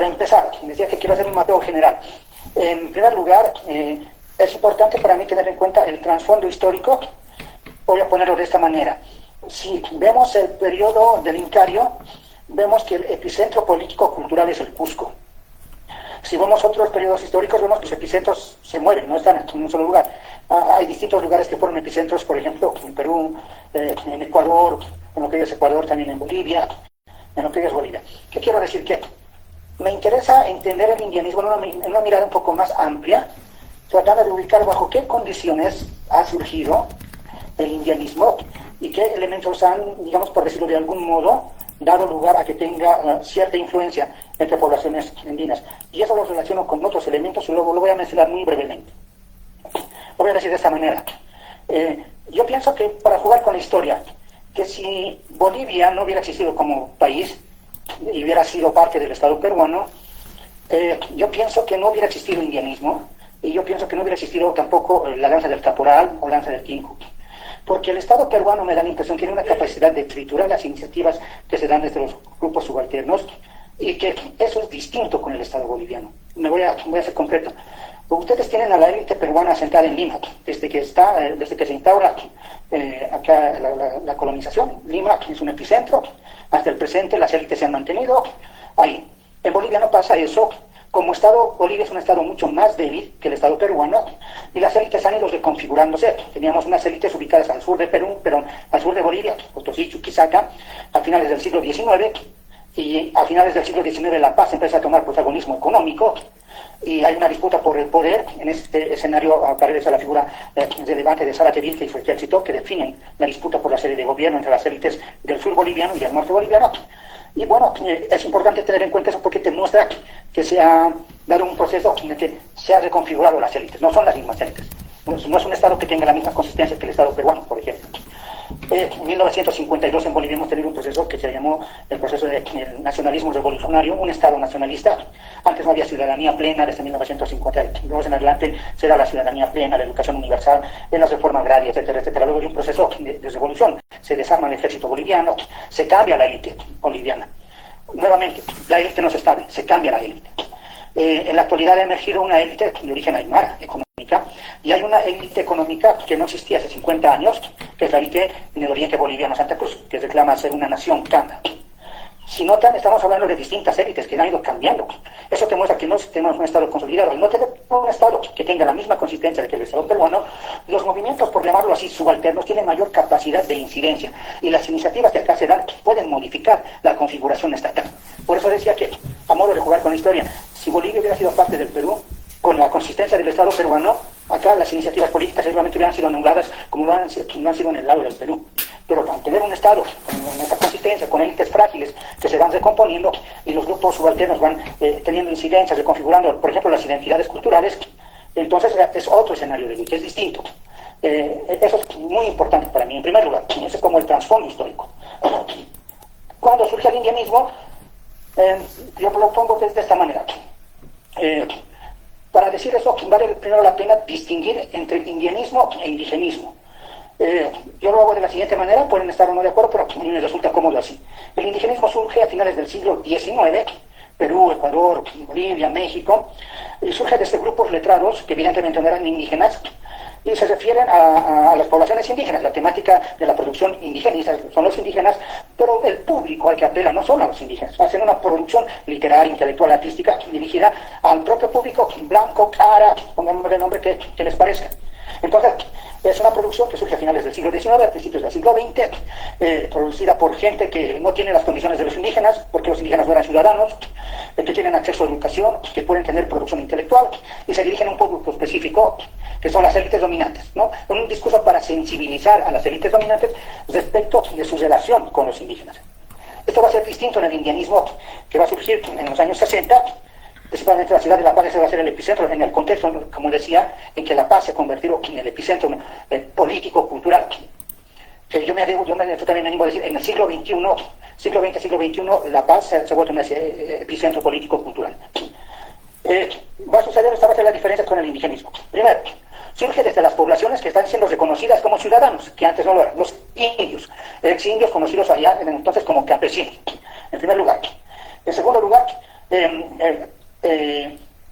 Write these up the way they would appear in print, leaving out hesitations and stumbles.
Para empezar, decía que quiero hacer un mapeo general. En primer lugar, es importante para mí tener en cuenta el trasfondo histórico. Voy a ponerlo de esta manera. Si vemos el periodo del Incario, vemos que el epicentro político-cultural es el Cusco. Si vemos otros periodos históricos, vemos que los epicentros se mueven, no están en un solo lugar. Hay distintos lugares que fueron epicentros, por ejemplo, en Perú, en Ecuador, en lo que es Ecuador, también en Bolivia, en lo que es Bolivia. ¿Qué quiero decir? Que me interesa entender el indianismo en una mirada un poco más amplia, tratando de ubicar bajo qué condiciones ha surgido el indianismo y qué elementos han, digamos, por decirlo de algún modo, dado lugar a que tenga cierta influencia entre poblaciones andinas. Y eso lo relaciono con otros elementos y luego lo voy a mencionar muy brevemente. Lo voy a decir de esta manera. Yo pienso que para jugar con la historia, que si Bolivia no hubiera existido como país y hubiera sido parte del Estado peruano, yo pienso que no hubiera existido indianismo y yo pienso que no hubiera existido tampoco la danza del caporal o danza del quinco. Porque el Estado peruano me da la impresión que tiene una capacidad de triturar las iniciativas que se dan desde los grupos subalternos y que eso es distinto con el Estado boliviano. Voy a ser concreto. Ustedes tienen a la élite peruana sentada en Lima, desde que se instaura acá la colonización. Lima es un epicentro, hasta el presente las élites se han mantenido ahí. En Bolivia no pasa eso. Como Estado, Bolivia es un Estado mucho más débil que el Estado peruano y las élites han ido reconfigurándose. Teníamos unas élites ubicadas al sur de Perú, pero al sur de Bolivia, Potosí, Chuquisaca, a finales del siglo XIX, y a finales del siglo XIX La Paz empieza a tomar protagonismo económico y hay una disputa por el poder. En este escenario aparece la figura relevante de Zárate Villa y su ejército, que definen la disputa por la sede de gobierno entre las élites del sur boliviano y del norte boliviano. Y bueno, es importante tener en cuenta eso porque te muestra que se ha dado un proceso en el que se han reconfigurado las élites. No son las mismas élites. No es un Estado que tenga la misma consistencia que el Estado peruano, por ejemplo. En 1952 en Bolivia hemos tenido un proceso que se llamó el proceso del nacionalismo revolucionario, un Estado nacionalista. Antes no había ciudadanía plena, desde 1952 en adelante se da la ciudadanía plena, la educación universal, en las reformas agrarias, etcétera, etcétera. Luego hay un proceso de revolución, se desarma el ejército boliviano, se cambia la élite boliviana. Nuevamente, la élite no se estable, se cambia la élite. En la actualidad ha emergido una élite de origen aymara, económica, y hay una élite económica que no existía hace 50 años, que es la élite en el oriente boliviano, Santa Cruz, que reclama ser una nación canda. Si notan, estamos hablando de distintas élites que han ido cambiando. Eso te muestra que no tenemos un Estado consolidado. Al no tener un Estado que tenga la misma consistencia que el Estado peruano, los movimientos, por llamarlo así, subalternos, tienen mayor capacidad de incidencia. Y las iniciativas que acá se dan pueden modificar la configuración estatal. Por eso decía que, a modo de jugar con la historia, si Bolivia hubiera sido parte del Perú, con la consistencia del Estado peruano, acá las iniciativas políticas seguramente hubieran sido anuladas como no han sido en el lado del Perú. Pero al tener un Estado con esta consistencia, con élites frágiles que se van recomponiendo y los grupos subalternos van teniendo incidencias, reconfigurando, por ejemplo, las identidades culturales, entonces es otro escenario de lucha, es distinto. Eso es muy importante para mí. En primer lugar, ese es como el trasfondo histórico. Cuando surge el indianismo, yo lo pongo de esta manera. Para decir eso, vale primero la pena distinguir entre indianismo e indigenismo. Yo lo hago de la siguiente manera, pueden estar o no de acuerdo, pero a mí me resulta cómodo así. El indigenismo surge a finales del siglo XIX, Perú, Ecuador, Bolivia, México, y surge desde grupos letrados que evidentemente no eran indígenas, y se refieren a las poblaciones indígenas. La temática de la producción indigenista son los indígenas, pero el público al que apela no son a los indígenas. Hacen una producción literaria, intelectual, artística, dirigida al propio público blanco, cara, pongamos el nombre que les parezca. Entonces, es una producción que surge a finales del siglo XIX, a principios del siglo XX, producida por gente que no tiene las condiciones de los indígenas, porque los indígenas no eran ciudadanos, que tienen acceso a educación, que pueden tener producción intelectual, y se dirigen a un público específico, que son las élites dominantes, ¿no? Con un discurso para sensibilizar a las élites dominantes respecto de su relación con los indígenas. Esto va a ser distinto en el indianismo que va a surgir en los años 60, principalmente la ciudad de La Paz se va a ser el epicentro, en el contexto, como decía, en que La Paz se ha convertido en el epicentro político, cultural. Yo también me animo a decir, en el siglo XXI, siglo XX, siglo XXI, La Paz se ha vuelto un epicentro político, cultural. Va a suceder, esta va a ser la diferencia con el indigenismo. Primero, surge desde las poblaciones que están siendo reconocidas como ciudadanos, que antes no lo eran, los indios, ex-indios conocidos allá entonces como campesinos, en primer lugar. En segundo lugar,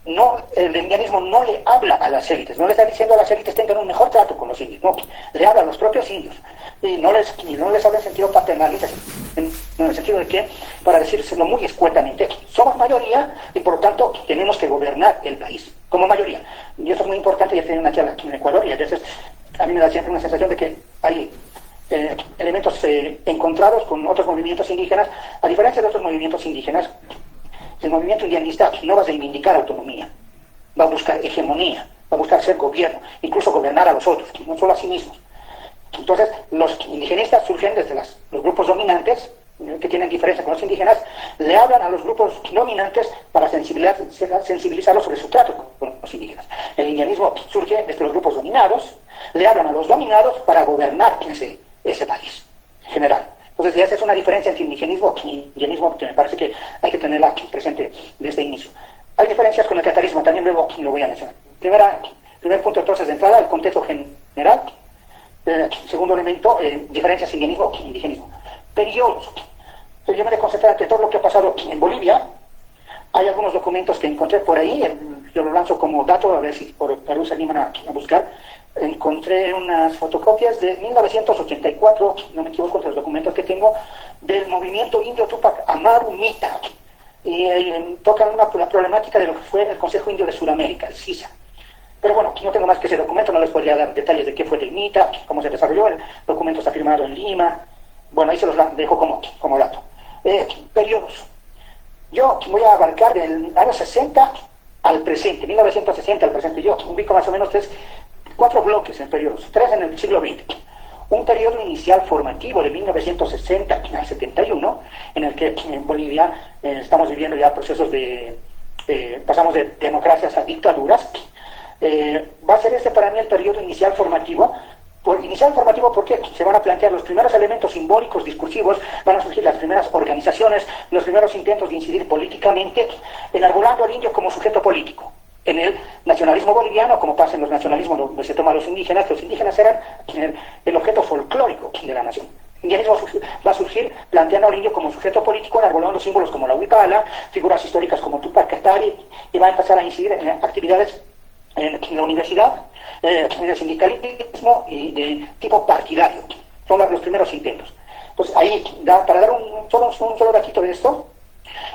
no, el indianismo no le habla a las élites, no le está diciendo a las élites tengan un mejor trato con los indios, no, le habla a los propios indios, y no les habla en sentido paternalista, en el sentido de que, para decírselo muy escuetamente, somos mayoría y por lo tanto tenemos que gobernar el país, como mayoría. Y eso es muy importante, ya tienen aquí en Ecuador, y a veces a mí me da siempre una sensación de que hay elementos encontrados con otros movimientos indígenas. A diferencia de otros movimientos indígenas, el movimiento indianista no va a reivindicar autonomía, va a buscar hegemonía, va a buscar ser gobierno, incluso gobernar a los otros, no solo a sí mismos. Entonces, los indigenistas surgen desde los grupos dominantes, que tienen diferencia con los indígenas, le hablan a los grupos dominantes para sensibilizarlos sobre su trato con los indígenas. El indianismo surge desde los grupos dominados, le hablan a los dominados para gobernar ese país en general. Entonces, esa es una diferencia entre indigenismo y indianismo que me parece que hay que tenerla aquí presente desde el inicio. Hay diferencias con el catarismo, también luego lo voy a mencionar. Primer punto, entonces, de entrada, el contexto general. Segundo elemento, diferencias indianismo y indigenismo. Periodos. Yo me voy a concentrar en todo lo que ha pasado en Bolivia. Hay algunos documentos que encontré por ahí, yo lo lanzo como dato, a ver si por Perú se animan a buscar. Encontré unas fotocopias de 1984, no me equivoco, entre los documentos que tengo, del movimiento indio Tupac Amaru Mita, y tocan la problemática de lo que fue el Consejo Indio de Sudamérica, el CISA. Pero bueno, no tengo más que ese documento, no les podría dar detalles de qué fue el MITA, cómo se desarrolló, el documento está firmado en Lima. Bueno, ahí se los dejo como dato. Periodos. Yo voy a abarcar del año 60 al presente, 1960 al presente. Yo ubico más o menos 4 bloques en periodos, 3 en el siglo XX. Un periodo inicial formativo de 1960 al 71, en el que en Bolivia estamos viviendo ya procesos pasamos de democracias a dictaduras. Va a ser para mí el periodo inicial formativo. Inicial formativo porque se van a plantear los primeros elementos simbólicos, discursivos, van a surgir las primeras organizaciones, los primeros intentos de incidir políticamente, enarbolando al indio como sujeto político. En el nacionalismo boliviano, como pasa en los nacionalismos donde se toman los indígenas, que los indígenas eran el objeto folclórico de la nación. El indianismo va a surgir planteando al indio como sujeto político, enarbolando símbolos como la huipala, figuras históricas como Tupac Katari, y va a empezar a incidir en actividades en la universidad, en el sindicalismo y de tipo partidario. Son los primeros intentos. Entonces, ahí, para dar un solo datito de esto,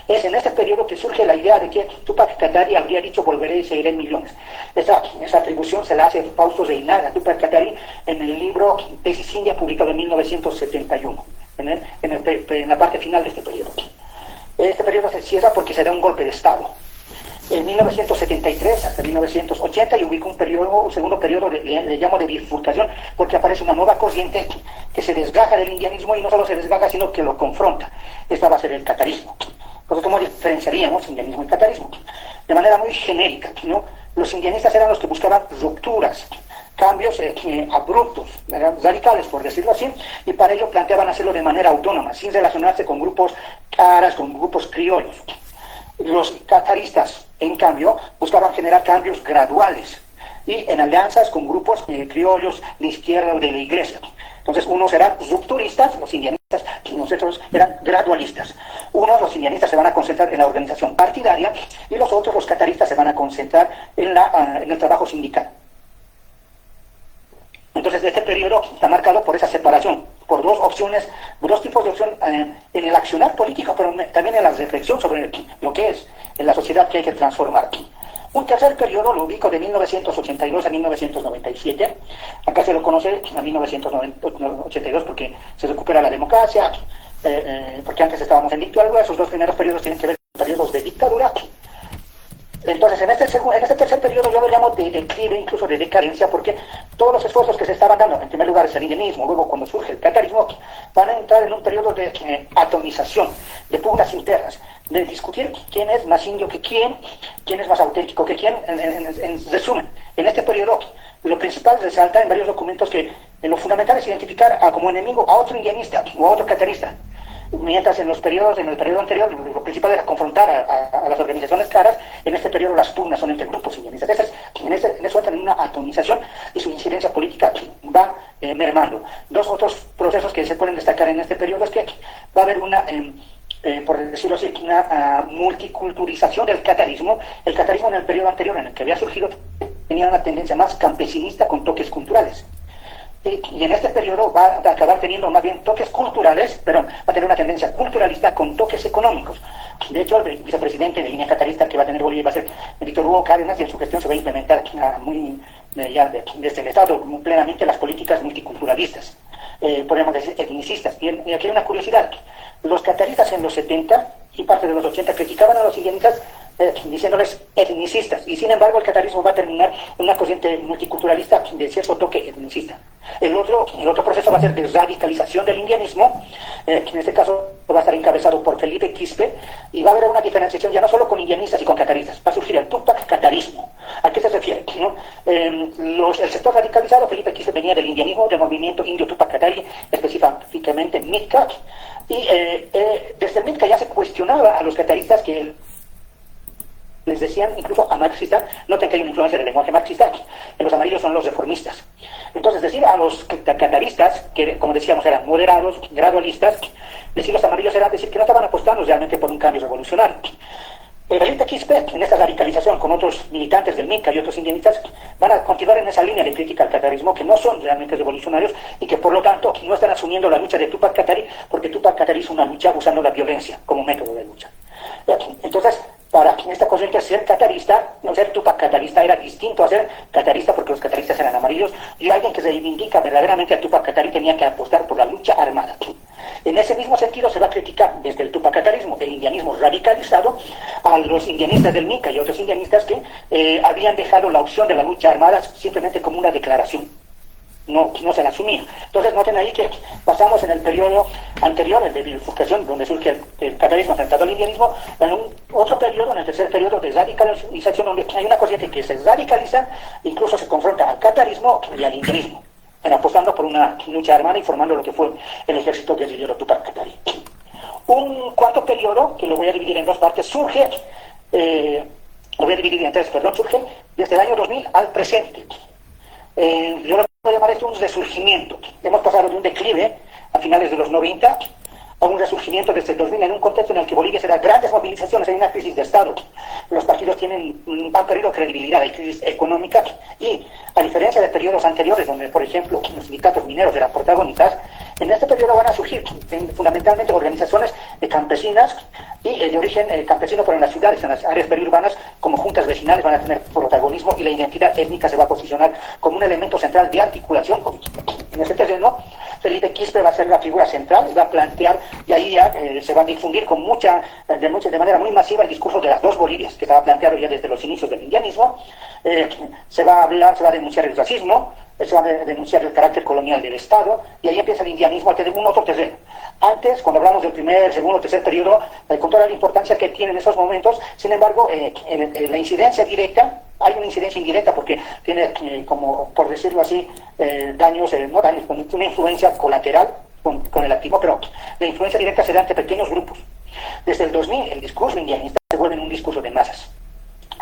es en este periodo que surge la idea de que Tupac Katari habría dicho volveré y seguiré en millones. Esa atribución se la hace Fausto Reinaga a Tupac Katari en el libro Tesis India, publicado en 1971, en la parte final de este periodo. Este periodo se cierra porque se da un golpe de Estado. En 1973 hasta 1980 y ubico un segundo periodo, le llamo de bifurcación, porque aparece una nueva corriente que se desgaja del indianismo, y no solo se desgaja, sino que lo confronta. Esta va a ser el catarismo. Entonces, ¿cómo diferenciaríamos indianismo y catarismo? De manera muy genérica, ¿no? Los indianistas eran los que buscaban rupturas, cambios abruptos, radicales, por decirlo así, y para ello planteaban hacerlo de manera autónoma, sin relacionarse con grupos caras, con grupos criollos. Los cataristas, en cambio, buscaban generar cambios graduales y en alianzas con grupos criollos de izquierda o de la iglesia. Entonces, unos eran rupturistas, los indianistas, y nosotros eran gradualistas. Los indianistas se van a concentrar en la organización partidaria, y los otros, los cataristas, se van a concentrar en el trabajo sindical. Entonces, este periodo está marcado por esa separación, por dos tipos de opción en el accionar político, pero también en la reflexión sobre lo que es en la sociedad que hay que transformar. Un tercer periodo lo ubico de 1982 a 1997. Acá se lo conoce a 1982 porque se recupera la democracia, porque antes estábamos en dictadura. Esos dos primeros periodos tienen que ver con periodos de dictadura. Entonces, en este tercer periodo yo lo llamo de declive, incluso de decadencia, porque todos los esfuerzos que se estaban dando, en primer lugar es el indianismo, luego cuando surge el catarismo, van a entrar en un periodo de atomización, de pugnas internas, de discutir quién es más indio que quién es más auténtico que quién. En resumen, en este periodo lo principal resalta en varios documentos que lo fundamental es identificar como enemigo a otro indianista o a otro catarista. Mientras en el periodo anterior lo principal era confrontar a las organizaciones caras, en este periodo las pugnas son entre grupos indianistas. En eso entra en una atomización y su incidencia política va mermando. Dos otros procesos que se pueden destacar en este periodo es que va a haber una, por decirlo así, una multiculturalización del catarismo. El catarismo en el periodo anterior en el que había surgido tenía una tendencia más campesinista con toques culturales. Y en este periodo va a acabar teniendo más bien toques culturales, perdón, va a tener una tendencia culturalista con toques económicos. De hecho, el vicepresidente de línea catarista que va a tener Bolivia va a ser Víctor Hugo Cárdenas, y en su gestión se va a implementar desde el Estado muy plenamente las políticas multiculturalistas, podemos decir etnicistas. Y aquí hay una curiosidad: los cataristas en los 70 y parte de los 80 criticaban a los indianistas diciéndoles etnicistas, y sin embargo el catarismo va a terminar en una corriente multiculturalista de cierto toque etnicista. El otro proceso va a ser de radicalización del indianismo, que en este caso va a estar encabezado por Felipe Quispe, y va a haber una diferenciación ya no solo con indianistas y con cataristas, va a surgir el Tupac catarismo. ¿A qué se refiere? ¿No? El sector radicalizado, Felipe Quispe venía del indianismo, del movimiento indio Tupac Katari, específicamente MITCA, y desde el MITCA ya se cuestionaba a los cataristas que les decían incluso a marxistas. Noten que hay una influencia del lenguaje marxista, que los amarillos son los reformistas. Entonces, decir a los cataristas, que como decíamos eran moderados, gradualistas, decir los amarillos era decir que no estaban apostando realmente por un cambio revolucionario. Felipe Quispe, en esta radicalización con otros militantes del MICA y otros indianistas, van a continuar en esa línea de crítica al catarismo, que no son realmente revolucionarios y que por lo tanto no están asumiendo la lucha de Tupac Katari, porque Tupac Katari hizo una lucha usando la violencia como método de lucha. Entonces, para esta corriente, ser catarista, no ser Tupac catarista, era distinto a ser catarista, porque los cataristas eran amarillos, y alguien que se reivindica verdaderamente a Tupac Katari tenía que apostar por la lucha armada. En ese mismo sentido se va a criticar desde el Tupac catarismo, el indianismo radicalizado, a los indianistas del MICA y otros indianistas que habían dejado la opción de la lucha armada simplemente como una declaración. No se la asumía. Entonces noten ahí que pasamos en el periodo anterior, el de bifurcación, donde surge el catarismo enfrentado al indianismo, en un otro periodo, en el tercer periodo de radicalización, donde hay una corriente que se radicaliza, incluso se confronta al catarismo y al indianismo, apostando por una lucha armada y formando lo que fue el ejército guerrillero Tupac Katari. Un cuarto periodo, que lo voy a dividir en dos partes, surge desde el año 2000 al presente. Yo lo voy a llamar esto un resurgimiento. Hemos pasado de un declive a finales de los 90 a un resurgimiento desde el 2000 en un contexto en el que Bolivia se da grandes movilizaciones, hay una crisis de Estado, los partidos han perdido credibilidad, hay crisis económica, y a diferencia de periodos anteriores donde, por ejemplo, los sindicatos mineros eran protagonistas, en este periodo van a surgir fundamentalmente organizaciones campesinas y de origen campesino, pero en las ciudades, en las áreas periurbanas, como juntas vecinales van a tener protagonismo, y la identidad étnica se va a posicionar como un elemento central de articulación política. En ese terreno, Felipe Quispe va a ser la figura central, va a plantear, y ahí ya se va a difundir de manera muy masiva el discurso de las dos Bolivias, que estaba planteado ya desde los inicios del indianismo. Se va a denunciar el racismo, se va a denunciar el carácter colonial del Estado, y ahí empieza el indianismo a tener un otro terreno. Antes, cuando hablamos del primer, segundo, tercer periodo, con toda la importancia que tiene en esos momentos, sin embargo, la incidencia directa, hay una incidencia indirecta porque tiene, como por decirlo así, no daños, con una influencia colateral con el activo, pero la influencia directa se da ante pequeños grupos. Desde el 2000, el discurso indianista se vuelve un discurso de masas.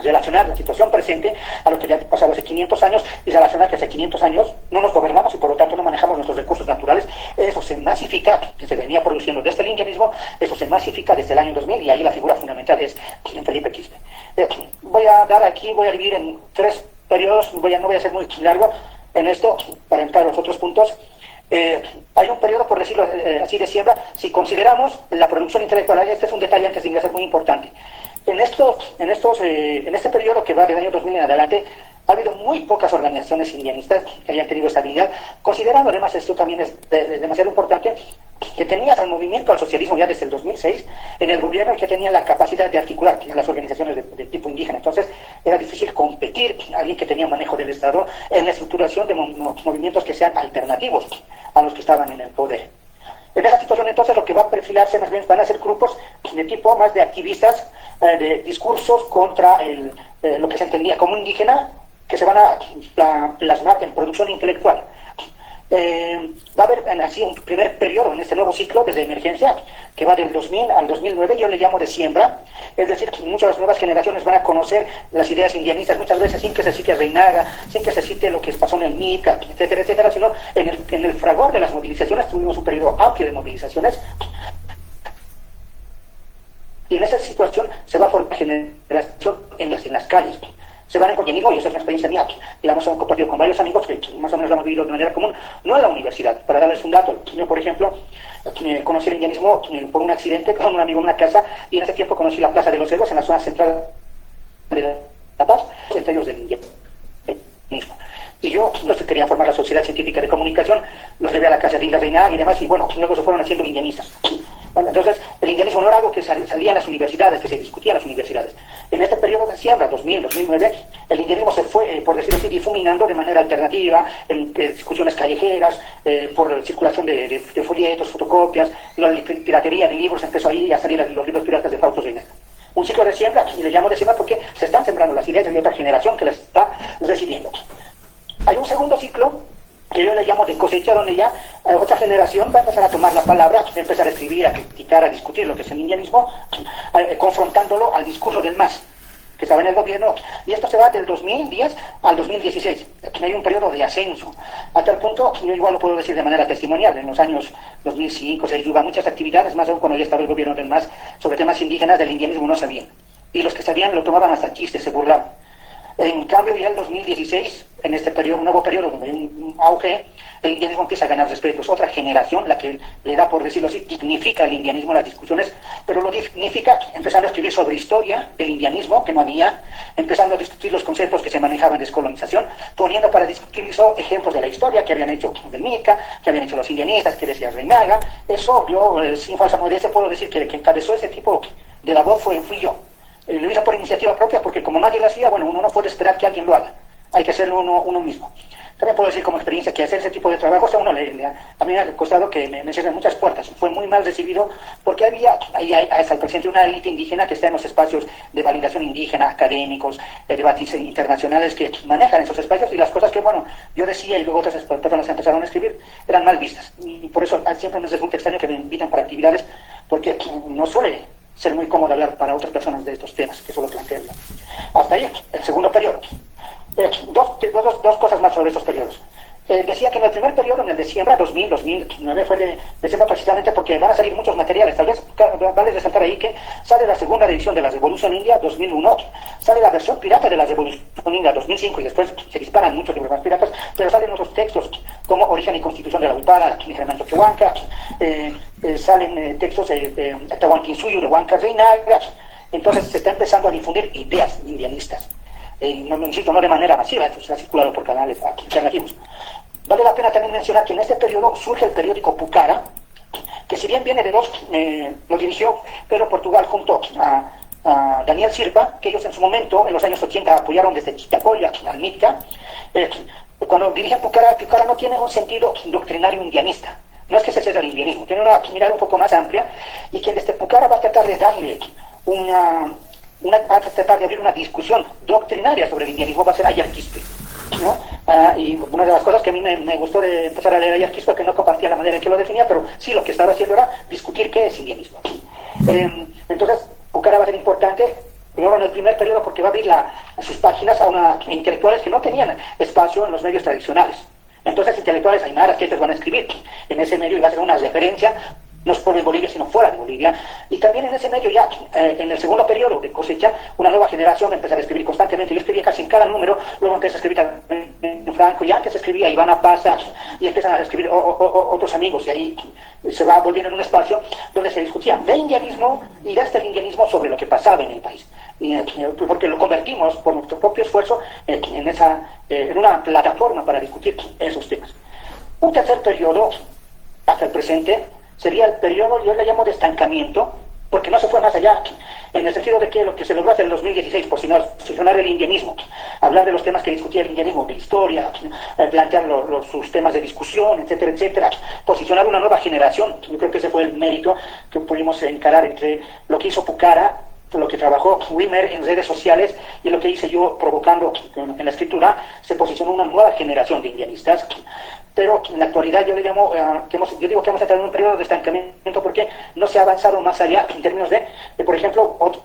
Relacionar la situación presente a lo que ya ha pasado hace 500 años y relacionar que hace 500 años no nos gobernamos y por lo tanto no manejamos nuestros recursos naturales. Eso se masifica, que se venía produciendo desde el indianismo, eso se masifica desde el año 2000, y ahí la figura fundamental es Felipe Quispe. Voy a dividir en tres periodos, no voy a ser muy largo en esto para entrar a los otros puntos. Hay un periodo, por decirlo así, de siembra. Si consideramos la producción intelectual, este es un detalle antes de ingresar muy importante. En este periodo que va del año 2000 en adelante, ha habido muy pocas organizaciones indianistas que hayan tenido estabilidad, considerando además, esto también es demasiado importante, que tenías al movimiento al socialismo ya desde el 2006 en el gobierno, y que tenían la capacidad de articular las organizaciones de tipo indígena. Entonces era difícil competir a alguien que tenía manejo del Estado en la estructuración de movimientos que sean alternativos a los que estaban en el poder. En esa situación, entonces, lo que va a perfilarse más bien van a ser grupos de tipo más de activistas, de discursos contra lo que se entendía como indígena, que se van a plasmar en producción intelectual. Va a haber así un primer periodo en este nuevo ciclo desde emergencia, que va del 2000 al 2009, yo le llamo de siembra, es decir, que muchas de las nuevas generaciones van a conocer las ideas indianistas, muchas veces sin que se cite a Reinaga, sin que se cite lo que pasó en el MICA, etcétera, etcétera, sino en el fragor de las movilizaciones. Tuvimos un periodo amplio de movilizaciones, Y en esa situación se va a formar generación en las calles. Se van a encontrar, y esa es una experiencia mía, digamos, he compartido con varios amigos que más o menos lo hemos vivido de manera común, no en la universidad. Para darles un dato, yo, por ejemplo, conocí el indianismo por un accidente con un amigo en una casa, y en ese tiempo conocí la Plaza de los Héroes en la zona central de La Paz, entre ellos del indianismo. Y yo, los que querían formar la Sociedad Científica de Comunicación, los llevé a la casa de Inga Reina y demás, y bueno, luego se fueron haciendo indianistas. Bueno, entonces, el indianismo no era algo que salía en las universidades, que se discutía en las universidades. En este periodo de siembra, 2000, 2009, el indianismo se fue, por decirlo así, difuminando de manera alternativa, en discusiones callejeras, por circulación de folletos, fotocopias, la piratería de libros, empezó ahí a salir los libros piratas de Fausto Reina. Un ciclo de siembra, y le llamo de siembra porque se están sembrando las ideas de otra generación que las está recibiendo. Hay un segundo ciclo que yo le llamo de cosecha, donde ya otra generación va a empezar a tomar la palabra, a empezar a escribir, a criticar, a discutir lo que es el indianismo, confrontándolo al discurso del MAS, que estaba en el gobierno, y esto se va del 2010 al 2016. Aquí hay un periodo de ascenso, a tal punto, yo igual lo puedo decir de manera testimonial, en los años 2005, 2006 hubo muchas actividades, más aún cuando ya estaba el gobierno del MAS, sobre temas indígenas del indianismo no sabían, y los que sabían lo tomaban hasta chistes, se burlaban. En cambio, ya el 2016, en este periodo, un nuevo periodo donde hay un auge, el indianismo empieza a ganar respeto. Es otra generación la que le da, por decirlo así, dignifica el indianismo en las discusiones, pero lo dignifica empezando a escribir sobre historia del indianismo, que no había, empezando a discutir los conceptos que se manejaban de descolonización, poniendo para discutir eso ejemplos de la historia que habían hecho del Mica, que habían hecho los indianistas, que decía Reinaga. Eso, yo, sin falsa modestia, puedo decir que el que encabezó ese tipo de labor fui yo. Lo hizo por iniciativa propia porque como nadie lo hacía, bueno, uno no puede esperar que alguien lo haga, hay que hacerlo uno mismo. También puedo decir como experiencia que hacer ese tipo de trabajos a uno a mí me ha costado que me cierren muchas puertas. Fue muy mal recibido porque había ahí hasta el presente una élite indígena que está en los espacios de validación indígena, académicos, debates internacionales que manejan esos espacios, y las cosas que, bueno, yo decía y luego otras personas empezaron a escribir eran mal vistas. Y por eso siempre me resulta extraño que me invitan para actividades, porque no suele ser muy cómodo hablar para otras personas de estos temas, que solo plantean. Hasta ahí, el segundo periodo. Dos cosas más sobre estos periodos. Decía que en el primer periodo, en el de siembra, 2009, fue de siembra precisamente porque van a salir muchos materiales. Tal vez vale resaltar ahí que sale la segunda edición de la Revolución India, 2001, sale la versión pirata de la Revolución India, 2005, y después se disparan muchos libros más piratas, pero salen otros textos como Origen y Constitución de la Huipara, de Germán Toquehuanca, salen textos de Tahuantinsuyo, de Huanca Reinaga. Entonces se está empezando a difundir ideas indianistas. Insisto, no de manera masiva, esto se ha circulado por canales alternativos. Vale la pena también mencionar que en este periodo surge el periódico Pucara, que si bien viene de dos, lo dirigió Pedro Portugal junto a Daniel Sirpa, que ellos en su momento, en los años 80, apoyaron desde Chichapoya al MITCA. Cuando dirigen Pucara, Pucara no tiene un sentido doctrinario indianista. No es que se cierre el indianismo, tiene una mirada un poco más amplia, y quien desde Pucara va a tratar de darle va a tratar de abrir una discusión doctrinaria sobre el indianismo, va a ser Ayar Quispe, ¿no? Y una de las cosas que a mí me gustó de empezar a leer Ayar Quispe es que no compartía la manera en que lo definía, pero sí lo que estaba haciendo era discutir qué es indianismo. Entonces, Pucara va a ser importante, primero en el primer periodo, porque va a abrir sus páginas a intelectuales que no tenían espacio en los medios tradicionales. Entonces, intelectuales aymaras que van a escribir en ese medio, y va a ser una referencia no solo en Bolivia, sino fuera de Bolivia. Y también en ese medio ya, en el segundo periodo de cosecha, una nueva generación empezó a escribir constantemente. Yo escribía casi en cada número, luego empecé a escribir en Franco, y antes escribía Ivana Pasa, y empiezan a escribir otros amigos, y ahí se va volviendo en un espacio donde se discutía de indianismo y de este indianismo sobre lo que pasaba en el país. Porque lo convertimos por nuestro propio esfuerzo en una plataforma para discutir esos temas. Un tercer periodo, hasta el presente, sería el periodo, yo le llamo de estancamiento, porque no se fue más allá, en el sentido de que lo que se logró hacer en 2016, posicionar el indianismo, hablar de los temas que discutía el indianismo, de historia, plantear sus temas de discusión, etcétera, etcétera, posicionar una nueva generación. Yo creo que ese fue el mérito que pudimos encarar entre lo que hizo Pucara, lo que trabajó Wimmer en redes sociales, y lo que hice yo provocando en la escritura. Se posicionó una nueva generación de indianistas. Pero en la actualidad yo digo que hemos entrado en un periodo de estancamiento porque no se ha avanzado más allá en términos de por ejemplo, otros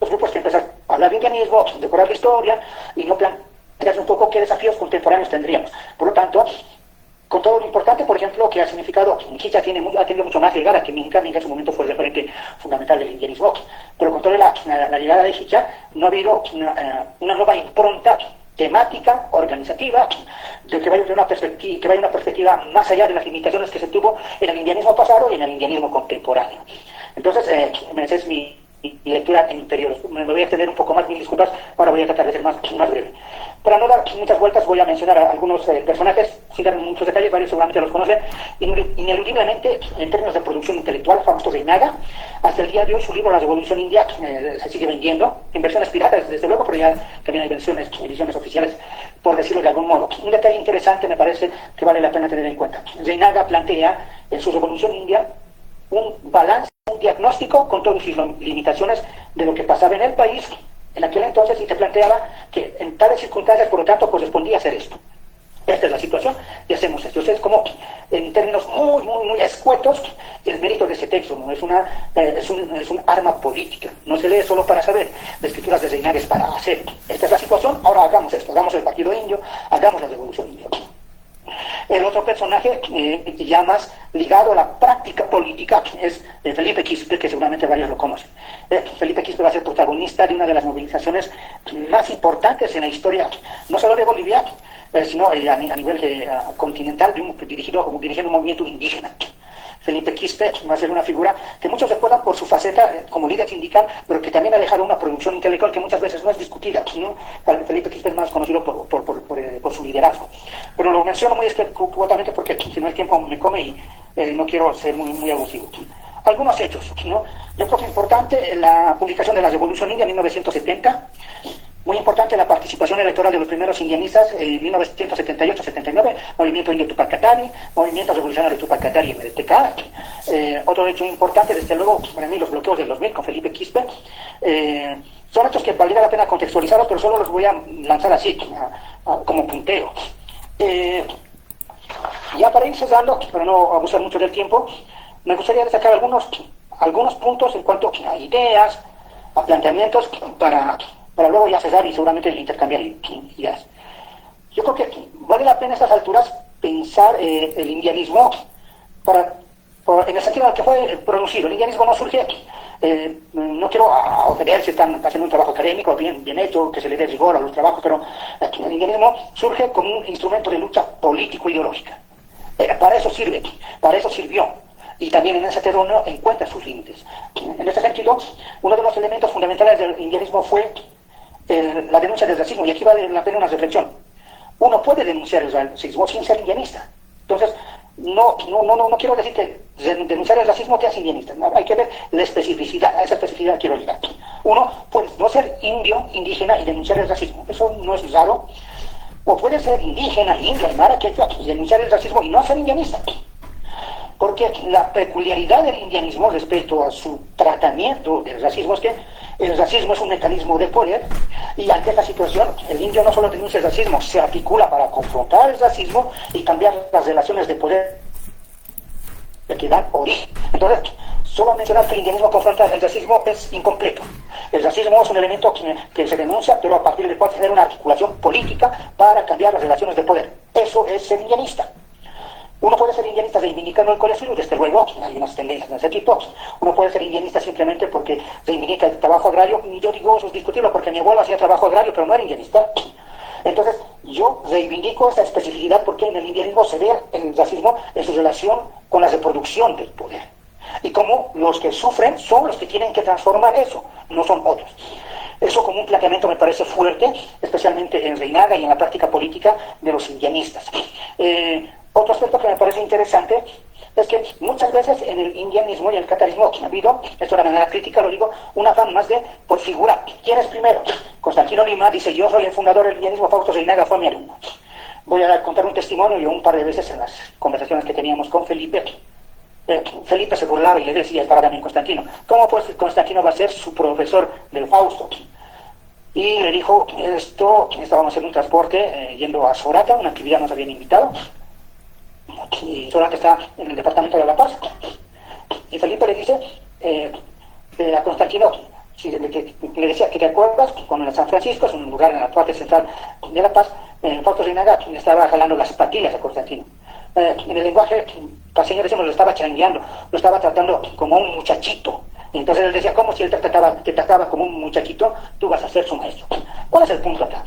grupos que empezaron a hablar de indianismo, decorar la historia, y no plantearse un poco qué desafíos contemporáneos tendríamos. Por lo tanto, con todo lo importante, por ejemplo, que ha significado, Hicha ha tenido mucho más llegada que Minca. Minca en su momento fue el referente fundamental del indianismo, pero con toda la llegada de Hicha no ha habido una nueva impronta temática, organizativa, de que vaya una perspectiva más allá de las limitaciones que se tuvo en el indianismo pasado y en el indianismo contemporáneo. Entonces, esa es mi lectura en periodos. Me voy a extender un poco más, mil disculpas, ahora voy a tratar de ser más breve. Para no dar muchas vueltas, voy a mencionar a algunos personajes, sin dar muchos detalles, varios seguramente los conocen. Ineludiblemente, en términos de producción intelectual, Fausto Reinaga, hasta el día de hoy su libro La Revolución India se sigue vendiendo, en versiones piratas, desde luego, pero ya también hay ediciones oficiales, por decirlo de algún modo. Un detalle interesante me parece que vale la pena tener en cuenta. Reinaga plantea en su Revolución India un balance, un diagnóstico con todas sus limitaciones de lo que pasaba en el país en aquel entonces, y te planteaba que en tales circunstancias, por lo tanto, correspondía hacer esto. Esta es la situación y hacemos esto. Entonces, como en términos muy escuetos, el mérito de ese texto, ¿no? es un arma política. No se lee solo para saber, de escrituras de Reinaga es para hacer. Esta es la situación, ahora hagamos esto, hagamos el partido indio, hagamos la revolución india. El otro personaje, ya más ligado a la práctica política, es Felipe Quispe, que seguramente varios lo conocen. Felipe Quispe va a ser protagonista de una de las movilizaciones más importantes en la historia, no solo de Bolivia, sino a nivel continental, dirigiendo un movimiento indígena. Felipe Quispe va a ser una figura que muchos recuerdan por su faceta como líder sindical, pero que también ha dejado una producción intelectual que muchas veces no es discutida, ¿no? Felipe Quispe es más conocido por su liderazgo. Pero lo menciono muy escuetamente porque si no el tiempo me come y no quiero ser muy abusivo. Algunos hechos, ¿no? Yo creo que es importante la publicación de la Revolución India en 1970, muy importante la participación electoral de los primeros indianistas en 1978-79, Movimiento Indio Tupac Katari, Movimiento Revolucionario Tupac Katari y MDTK. Otro hecho importante, desde luego, para mí, los bloqueos del 2000 con Felipe Quispe. Son hechos que valdría la pena contextualizarlos, pero solo los voy a lanzar así, como punteo. Ya para ir cerrando, para no abusar mucho del tiempo, me gustaría destacar algunos puntos en cuanto a ideas, a planteamientos, para luego ya cesar y seguramente intercambiar ideas. Yo creo que vale la pena a estas alturas pensar el indianismo en el sentido en el que fue producido. El indianismo no surge, no quiero ofender si están haciendo un trabajo académico bien hecho, que se le dé rigor a los trabajos, pero el indianismo surge como un instrumento de lucha político-ideológica. Para eso sirvió. Y también en ese terreno encuentra sus límites. En este sentido, uno de los elementos fundamentales del indianismo fue la denuncia del racismo, y aquí vale la pena una reflexión. Uno puede denunciar el racismo sin ser indianista. Entonces, no quiero decir que denunciar el racismo te hace indianista. No, hay que ver la especificidad, a esa especificidad quiero llegar. Uno puede no ser indígena y denunciar el racismo. Eso no es raro. O puede ser indígena, indio, aymara, quechua, y denunciar el racismo y no ser indianista. Porque la peculiaridad del indianismo respecto a su tratamiento del racismo es que el racismo es un mecanismo de poder, y ante esta situación el indio no solo denuncia el racismo, se articula para confrontar el racismo y cambiar las relaciones de poder que dan origen. Entonces, solo mencionar que el indianismo confronta el racismo es incompleto. El racismo es un elemento que se denuncia, pero a partir del cual se genera una articulación política para cambiar las relaciones de poder. Eso es ser indianista. Uno puede ser indianista reivindicando el colectivo, desde luego hay unas tendencias de ese tipo. Uno puede ser indianista simplemente porque reivindica el trabajo agrario, y yo digo eso es discutible porque mi abuelo hacía trabajo agrario, pero no era indianista. Entonces, yo reivindico esa especificidad porque en el indianismo se ve el racismo en su relación con la reproducción del poder. Y como los que sufren son los que tienen que transformar eso, no son otros. Eso como un planteamiento me parece fuerte, especialmente en Reinaga y en la práctica política de los indianistas. Otro aspecto que me parece interesante es que muchas veces en el indianismo y el catarismo ha habido, esto de manera crítica lo digo, un afán más de por figura. ¿Quién es primero? Constantino Lima dice: yo soy el fundador del indianismo, Fausto Reinaga fue mi alumno. Voy a contar un testimonio. Yo un par de veces en las conversaciones que teníamos con Felipe, Felipe se burlaba y le decía, estaba también Constantino, ¿cómo pues Constantino va a ser su profesor del Fausto? Y le dijo, estábamos en un transporte yendo a Sorata, una actividad nos habían invitado, y Sorata está en el departamento de La Paz, y Felipe le dice a Constantino, le decía que te acuerdas cuando en San Francisco, es un lugar en la parte central de La Paz, Fausto Reinaga le estaba jalando las patillas a Constantino. en el lenguaje paseño decimos, lo estaba changueando, lo estaba tratando como un muchachito. Entonces él decía, ¿cómo si él te trataba como un muchachito, tú vas a ser su maestro? ¿Cuál es el punto acá?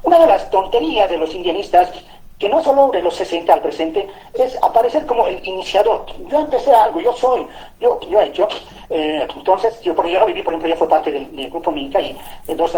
Una de las tonterías de los indianistas, que no solo de los 60 al presente, es aparecer como el iniciador. Yo empecé algo, yo he hecho. Entonces, porque yo lo viví, por ejemplo, yo fui parte del grupo Minca y dos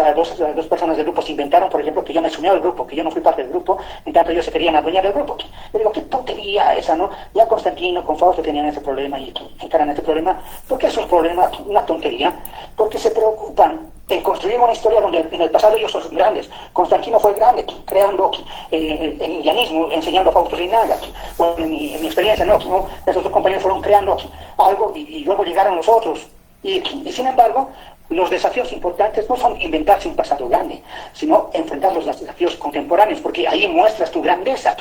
personas del grupo se inventaron, por ejemplo, que yo me sumé al grupo, que yo no fui parte del grupo, en tanto ellos se querían adueñar del grupo. Yo digo, qué tontería esa, ¿no? Ya Constantino con Fausto tenían ese problema y encaran ese problema. ¿Por qué es un problema, una tontería? Porque se preocupan en construir una historia donde en el pasado ellos son grandes. Constantino fue grande, creando el indianismo, enseñando a Fausto Rinaga. Bueno, en mi experiencia, ¿no? Esos dos compañeros fueron creando algo y luego llegaron los otros. Y sin embargo, los desafíos importantes no son inventarse un pasado grande, sino enfrentar los desafíos contemporáneos, porque ahí muestras tu grandeza.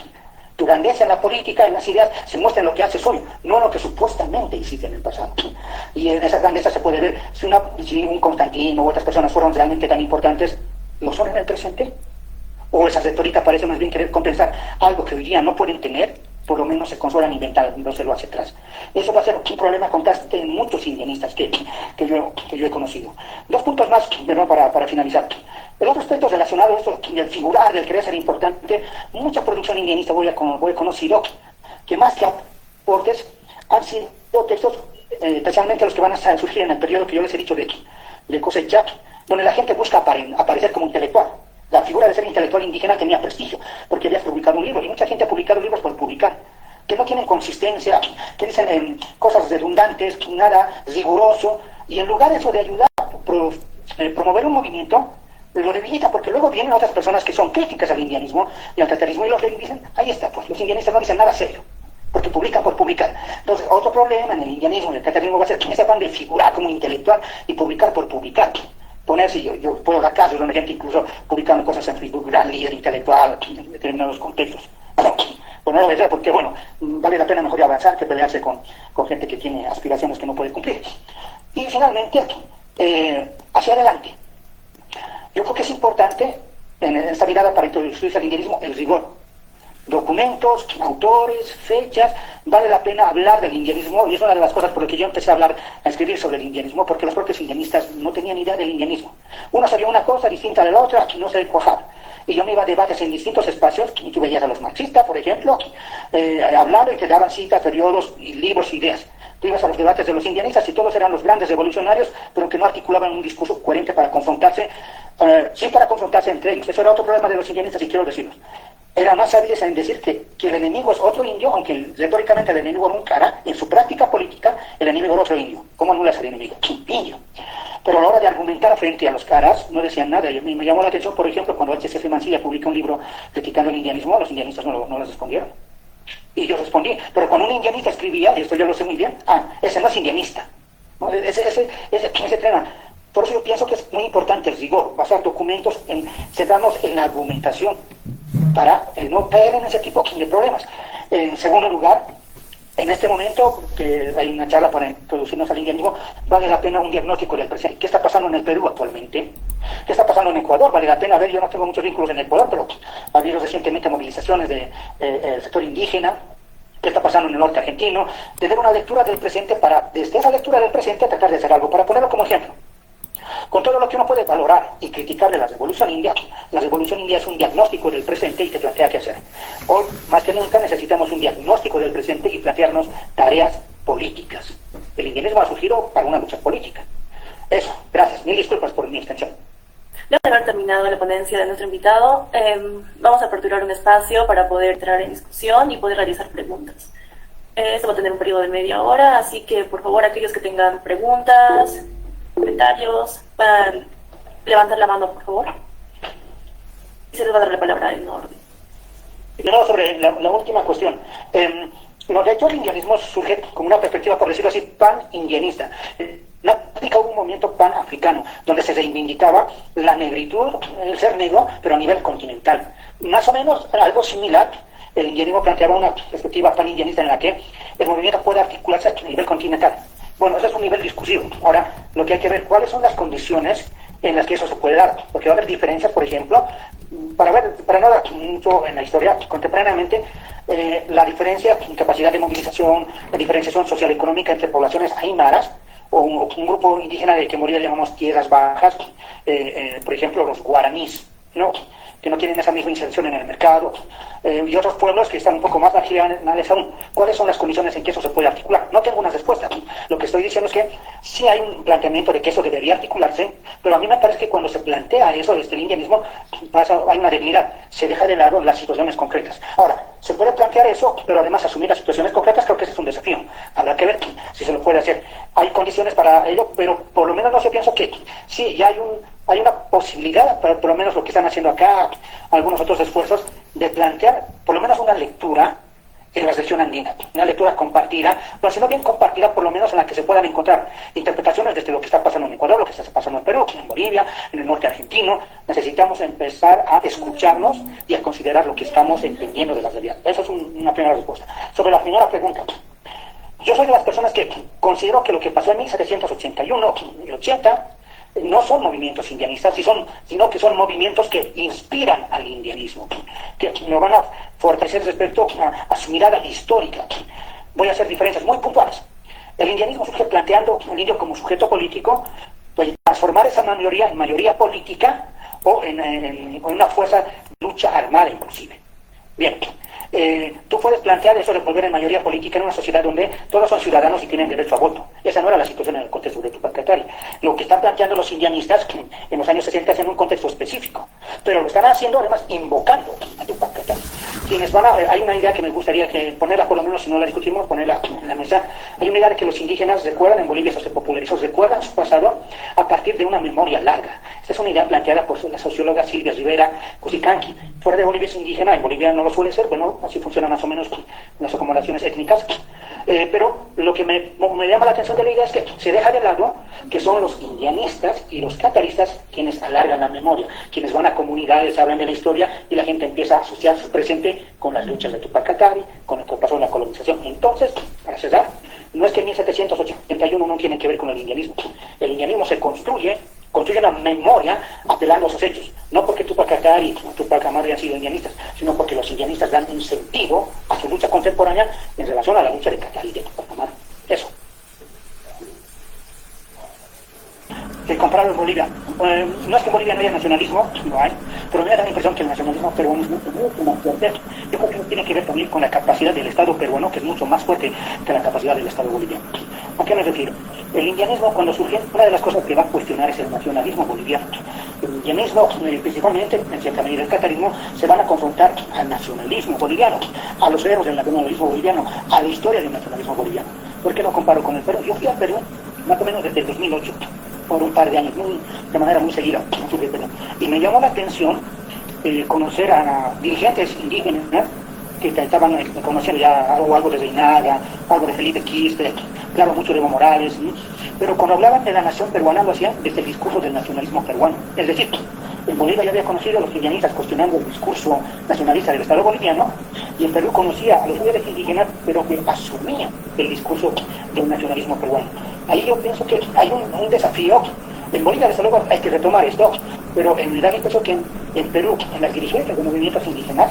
Tu grandeza en la política, en las ideas, se muestra en lo que haces hoy, no en lo que supuestamente hiciste en el pasado. Y en esa grandeza se puede ver si un Constantino u otras personas fueron realmente tan importantes, ¿lo son en el presente? ¿O esa retórica parece más bien querer compensar algo que hoy día no pueden tener? Por lo menos se consuelan inventándoselo hacia atrás. Eso va a ser un problema constante en muchos indianistas que yo he conocido. Dos puntos más, ¿verdad? Para finalizar. El otro aspecto relacionado a esto, del figurar, del querer ser importante, mucha producción indianista voy conocido, que más que aportes han sido textos, especialmente los que van a surgir en el periodo que yo les he dicho de cosecha, donde la gente busca aparecer como intelectual. La figura de ser intelectual indígena tenía prestigio, porque habías publicado un libro, y mucha gente ha publicado libros por publicar, que no tienen consistencia, que dicen cosas redundantes, nada riguroso, y en lugar de eso de ayudar a promover un movimiento, lo debilita, porque luego vienen otras personas que son críticas al indianismo y al catarismo, y los dicen, ahí está, pues los indianistas no dicen nada serio, porque publican por publicar. Entonces, otro problema en el indianismo y el catarismo va a ser que ese afán de figurar como intelectual y publicar por publicar. Ponerse, yo puedo dar casos donde gente incluso publicando cosas en Facebook, gran líder intelectual, en determinados contextos. Pues no lo voy a porque, bueno, vale la pena mejor avanzar que pelearse con gente que tiene aspiraciones que no puede cumplir. Y finalmente, hacia adelante. Yo creo que es importante en esta mirada para introducirse al indianismo el rigor. Documentos, autores, fechas, vale la pena hablar del indianismo, y es una de las cosas por las que yo empecé a escribir sobre el indianismo, porque los propios indianistas no tenían idea del indianismo. Uno sabía una cosa distinta de la otra, y no se cuajaba. Y yo me iba a debates en distintos espacios, y tú veías a los marxistas, por ejemplo, hablando y te daban citas, periodos, y libros, ideas. Tú ibas a los debates de los indianistas y todos eran los grandes revolucionarios, pero que no articulaban un discurso coherente para confrontarse, sí para confrontarse entre ellos. Eso era otro problema de los indianistas, y quiero decirlo. Eran más hábiles en decir que el enemigo es otro indio, aunque retóricamente el enemigo nunca hará, en su práctica política, el enemigo era otro indio. ¿Cómo anulas al enemigo? Indio. Pero a la hora de argumentar frente a los caras, no decían nada. Me llamó la atención, por ejemplo, cuando H.C.F. Mancilla publica un libro criticando el indianismo, los indianistas no les respondieron. Y yo respondí, pero cuando un indianista escribía, y esto yo lo sé muy bien, ese no es indianista. ¿No? Ese tema. Por eso yo pienso que es muy importante el rigor, basar documentos, centrarnos en la argumentación, para no caer en ese tipo de problemas. En segundo lugar, en este momento, que hay una charla para introducirnos al indianismo, vale la pena un diagnóstico del presente. ¿Qué está pasando en el Perú actualmente? ¿Qué está pasando en Ecuador? Vale la pena ver, yo no tengo muchos vínculos en Ecuador, pero ha habido recientemente movilizaciones del sector indígena. ¿Qué está pasando en el norte argentino? De ver una lectura del presente para, desde esa lectura del presente, tratar de hacer algo. Para ponerlo como ejemplo, con todo lo que uno puede valorar y criticar de la Revolución India es un diagnóstico del presente y te plantea qué hacer. Hoy, más que nunca, necesitamos un diagnóstico del presente y plantearnos tareas políticas. El indianismo ha surgido para una lucha política. Eso, gracias. Mil disculpas por mi extensión. Luego de haber terminado la ponencia de nuestro invitado, vamos a aperturar un espacio para poder entrar en discusión y poder realizar preguntas. Esto va a tener un periodo de media hora, así que por favor aquellos que tengan preguntas, comentarios, puedan levantar la mano, por favor. Y se les va a dar la palabra en orden. No, sobre la última cuestión. De hecho, el indianismo surge como una perspectiva, por decirlo así, pan-indianista. En África hubo un movimiento pan-africano, donde se reivindicaba la negritud, el ser negro, pero a nivel continental. Más o menos algo similar, el indianismo planteaba una perspectiva pan-indianista en la que el movimiento puede articularse a nivel continental. Bueno, ese es un nivel discursivo. Ahora, lo que hay que ver, ¿cuáles son las condiciones en las que eso se puede dar? Porque va a haber diferencias, por ejemplo, para no dar mucho en la historia, contemporáneamente la diferencia en capacidad de movilización, la diferenciación social y económica entre poblaciones aymaras o un grupo indígena de que moría llamamos tierras bajas, por ejemplo los guaraníes, ¿no? Que no tienen esa misma inserción en el mercado, y otros pueblos que están un poco más marginales aún. ¿Cuáles son las condiciones en que eso se puede articular? No tengo una respuesta. Lo que estoy diciendo es que sí hay un planteamiento de que eso debería articularse, pero a mí me parece que cuando se plantea eso desde el indianismo hay una debilidad, se deja de lado las situaciones concretas. Ahora, se puede plantear eso, pero además asumir las situaciones concretas creo que ese es un desafío. Habrá que ver si se lo puede hacer. Hay condiciones para ello, pero por lo menos no se pienso que sí, ya hay una posibilidad, por lo menos lo que están haciendo acá, algunos otros esfuerzos, de plantear por lo menos una lectura en la región andina, una lectura compartida, pero si no bien compartida, por lo menos en la que se puedan encontrar interpretaciones desde lo que está pasando en Ecuador, lo que está pasando en Perú, en Bolivia, en el norte argentino. Necesitamos empezar a escucharnos y a considerar lo que estamos entendiendo de la realidad. Esa es una primera respuesta. Sobre la primera pregunta, yo soy de las personas que considero que lo que pasó en 1781 y 80 no son movimientos indianistas, sino que son movimientos que inspiran al indianismo, que nos van a fortalecer respecto a su mirada histórica. Voy a hacer diferencias muy puntuales. El indianismo surge planteando al indio como sujeto político, pues transformar esa mayoría en mayoría política o en una fuerza de lucha armada inclusive. Bien, tú puedes plantear eso de volver en mayoría política en una sociedad donde todos son ciudadanos y tienen derecho a voto. Esa no era la situación en el contexto de Tupac Katari. Lo que están planteando los indianistas en los años 60 es en un contexto específico, pero lo están haciendo además invocando a Tupac Katari. Hay una idea que me gustaría ponerla, por lo menos si no la discutimos, ponerla en la mesa. Hay una idea de que los indígenas recuerdan, en Bolivia eso se popularizó, recuerdan su pasado a partir de una memoria larga. Esta es una idea planteada por la socióloga Silvia Rivera Cusicanqui. Fuera de Bolivia es indígena, en Bolivia no lo suele ser, bueno, así funcionan más o menos las acomodaciones étnicas. Pero lo que me llama la atención de la idea es que se deja de lado que son los indianistas y los cataristas quienes alargan la memoria, quienes van a comunidades, hablan de la historia y la gente empieza a asociar su presente con las luchas de Tupac Katari, con lo que pasó en la colonización. Entonces, para cerrar, no es que 1781 no tiene que ver con el indianismo. El indianismo se construye una memoria apelando a esos hechos. No porque Tupac Katari y Tupac Amaru hayan sido indianistas, sino porque los indianistas dan un sentido a su lucha contemporánea en relación a la lucha de Katari y de Tupac Amaru. Eso. Comparado en Bolivia. No es que en Bolivia no haya nacionalismo, no hay, pero me da la impresión que el nacionalismo peruano es mucho más fuerte. Yo creo que tiene que ver también con la capacidad del Estado peruano, que es mucho más fuerte que la capacidad del Estado boliviano. ¿A qué me refiero? El indianismo, cuando surge, una de las cosas que va a cuestionar es el nacionalismo boliviano. El indianismo, principalmente, en cierta medida el catarismo, se van a confrontar al nacionalismo boliviano, a los héroes del nacionalismo boliviano, a la historia del nacionalismo boliviano. ¿Por qué lo comparo con el Perú? Yo fui al Perú más o menos desde el 2008, por un par de años, de manera muy seguida, y me llamó la atención conocer a dirigentes indígenas que estaban conociendo ya algo de Reinaga, algo de Felipe Quispe, claro, mucho de Evo Morales, pero cuando hablaban de la nación peruana lo hacían desde el discurso del nacionalismo peruano. Es decir, en Bolivia ya había conocido a los indianistas cuestionando el discurso nacionalista del Estado boliviano, y en Perú conocía a los líderes indígenas, pero que asumían el discurso del nacionalismo peruano. Ahí yo pienso que hay un desafío. En Bolivia, desde luego, hay que retomar esto, pero en realidad pienso que en Perú, en las dirigencias de movimientos indígenas,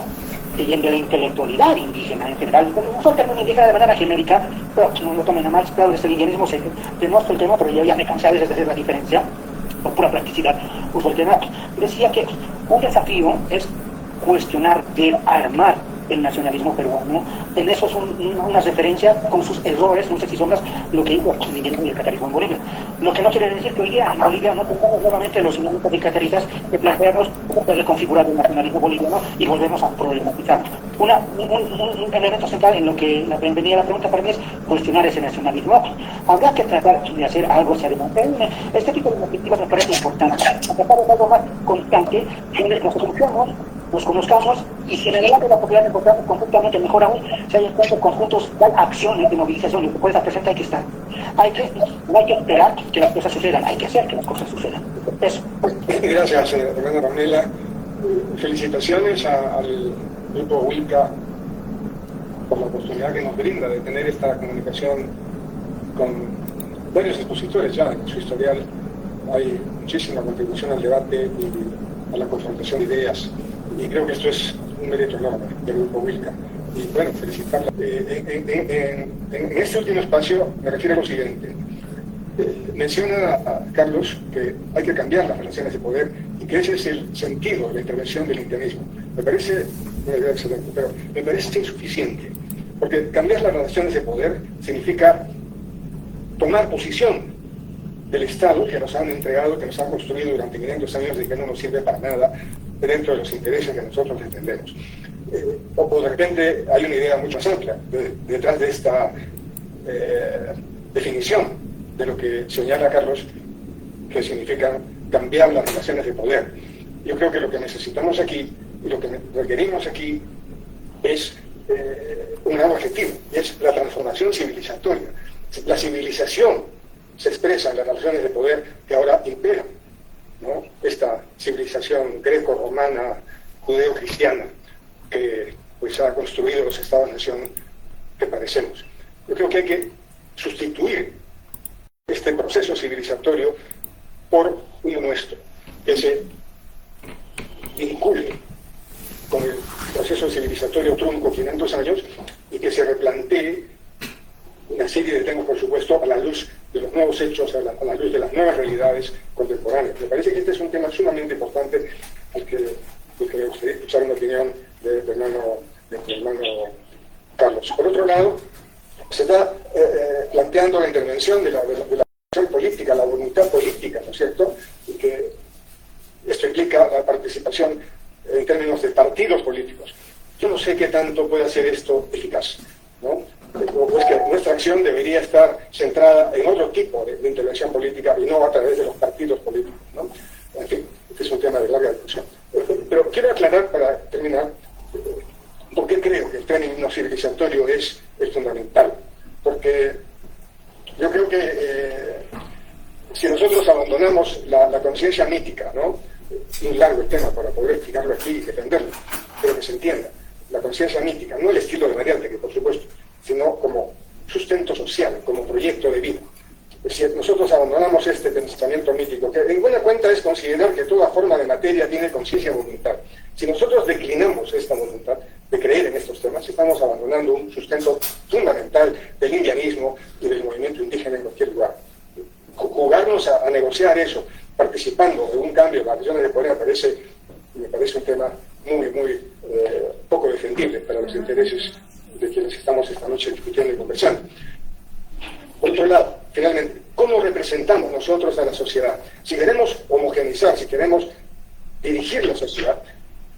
y en la intelectualidad indígena en general, uso el término indígena de manera genérica, pero no lo tomen a mal, claro, desde el indianismo se demuestra el tema, pero yo ya me cansé de hacer la diferencia, por pura practicidad, uso el tema. Decía que un desafío es cuestionar, armar el nacionalismo peruano. En eso es una referencia con sus errores, no sé si son lo que dijo el indianismo y el catarismo en Bolivia. Lo que no quiere decir que hoy día en Bolivia no tengamos nuevamente los indianistas y cataristas de plantearnos cómo puede configurar el nacionalismo boliviano y volvemos a problematizar. Un elemento central en lo que venía la pregunta para mí es cuestionar ese nacionalismo. Habrá que tratar de hacer algo hacia adelante. Este tipo de perspectivas me parece importante. Tratar de algo más constante, donde nos conozcamos y si en adelante la posibilidad de encontrar conjuntamente, mejor aún, se hayan puesto conjuntos de acciones de movilización, lo que puede estar presente hay que estar. No hay que esperar que las cosas sucedan, hay que hacer que las cosas sucedan. Eso. Gracias, Fernando Ornella. Felicitaciones al grupo Wilca por la oportunidad que nos brinda de tener esta comunicación con varios expositores ya en su historial. Hay muchísima contribución al debate y a la confrontación de ideas. Y creo que esto es un mérito enorme del Grupo Wilca. y bueno, felicitarla. En este último espacio me refiero a lo siguiente. Menciona a Carlos que hay que cambiar las relaciones de poder y que ese es el sentido de la intervención del indianismo. Me parece una idea excelente, pero me parece insuficiente, porque cambiar las relaciones de poder significa tomar posición del Estado que nos han entregado, que nos han construido durante 500 años y que no nos sirve para nada dentro de los intereses que nosotros entendemos. O de repente hay una idea mucho más amplia detrás de esta definición de lo que señala Carlos, que significa cambiar las relaciones de poder. Yo creo que lo que necesitamos aquí y lo que requerimos aquí es un gran objetivo, y es la transformación civilizatoria. La civilización se expresa en las relaciones de poder que ahora imperan, ¿no? Esta civilización greco-romana, judeo-cristiana, que pues ha construido los estados-nación que padecemos. Yo creo que hay que sustituir este proceso civilizatorio por uno nuestro, que se vincule con el proceso civilizatorio trunco 500 años y que se replantee una serie de temas, por supuesto, a la luz de los nuevos hechos, a la luz de las nuevas realidades contemporáneas. Me parece que este es un tema sumamente importante al que me gustaría escuchar una opinión de mi hermano Carlos. Por otro lado, se está planteando la intervención de la acción política, la voluntad política, ¿no es cierto? Y que esto implica la participación en términos de partidos políticos. Yo no sé qué tanto puede hacer esto eficaz, ¿no? Pues que nuestra acción debería estar centrada en otro tipo de intervención política y no a través de los partidos políticos, ¿no? En fin, este es un tema de larga discusión. Pero quiero aclarar, para terminar, por qué creo que el término civilizatorio es fundamental. Porque yo creo que si nosotros abandonamos la conciencia mítica, ¿no? Un largo el tema para poder explicarlo aquí y defenderlo, pero que se entienda. La conciencia mítica, no el estilo de Mariátegui, por supuesto, sino como sustento social, como proyecto de vida. Si nosotros abandonamos este pensamiento mítico, que en buena cuenta es considerar que toda forma de materia tiene conciencia voluntad. Si nosotros declinamos esta voluntad de creer en estos temas, estamos abandonando un sustento fundamental del indianismo y del movimiento indígena en cualquier lugar. Jugarnos a negociar eso, participando de un cambio en las relaciones de poder, me parece un tema muy poco defendible para los intereses de quienes estamos esta noche discutiendo y conversando. Por otro lado, finalmente, ¿cómo representamos nosotros a la sociedad? Si queremos homogeneizar, si queremos dirigir la sociedad,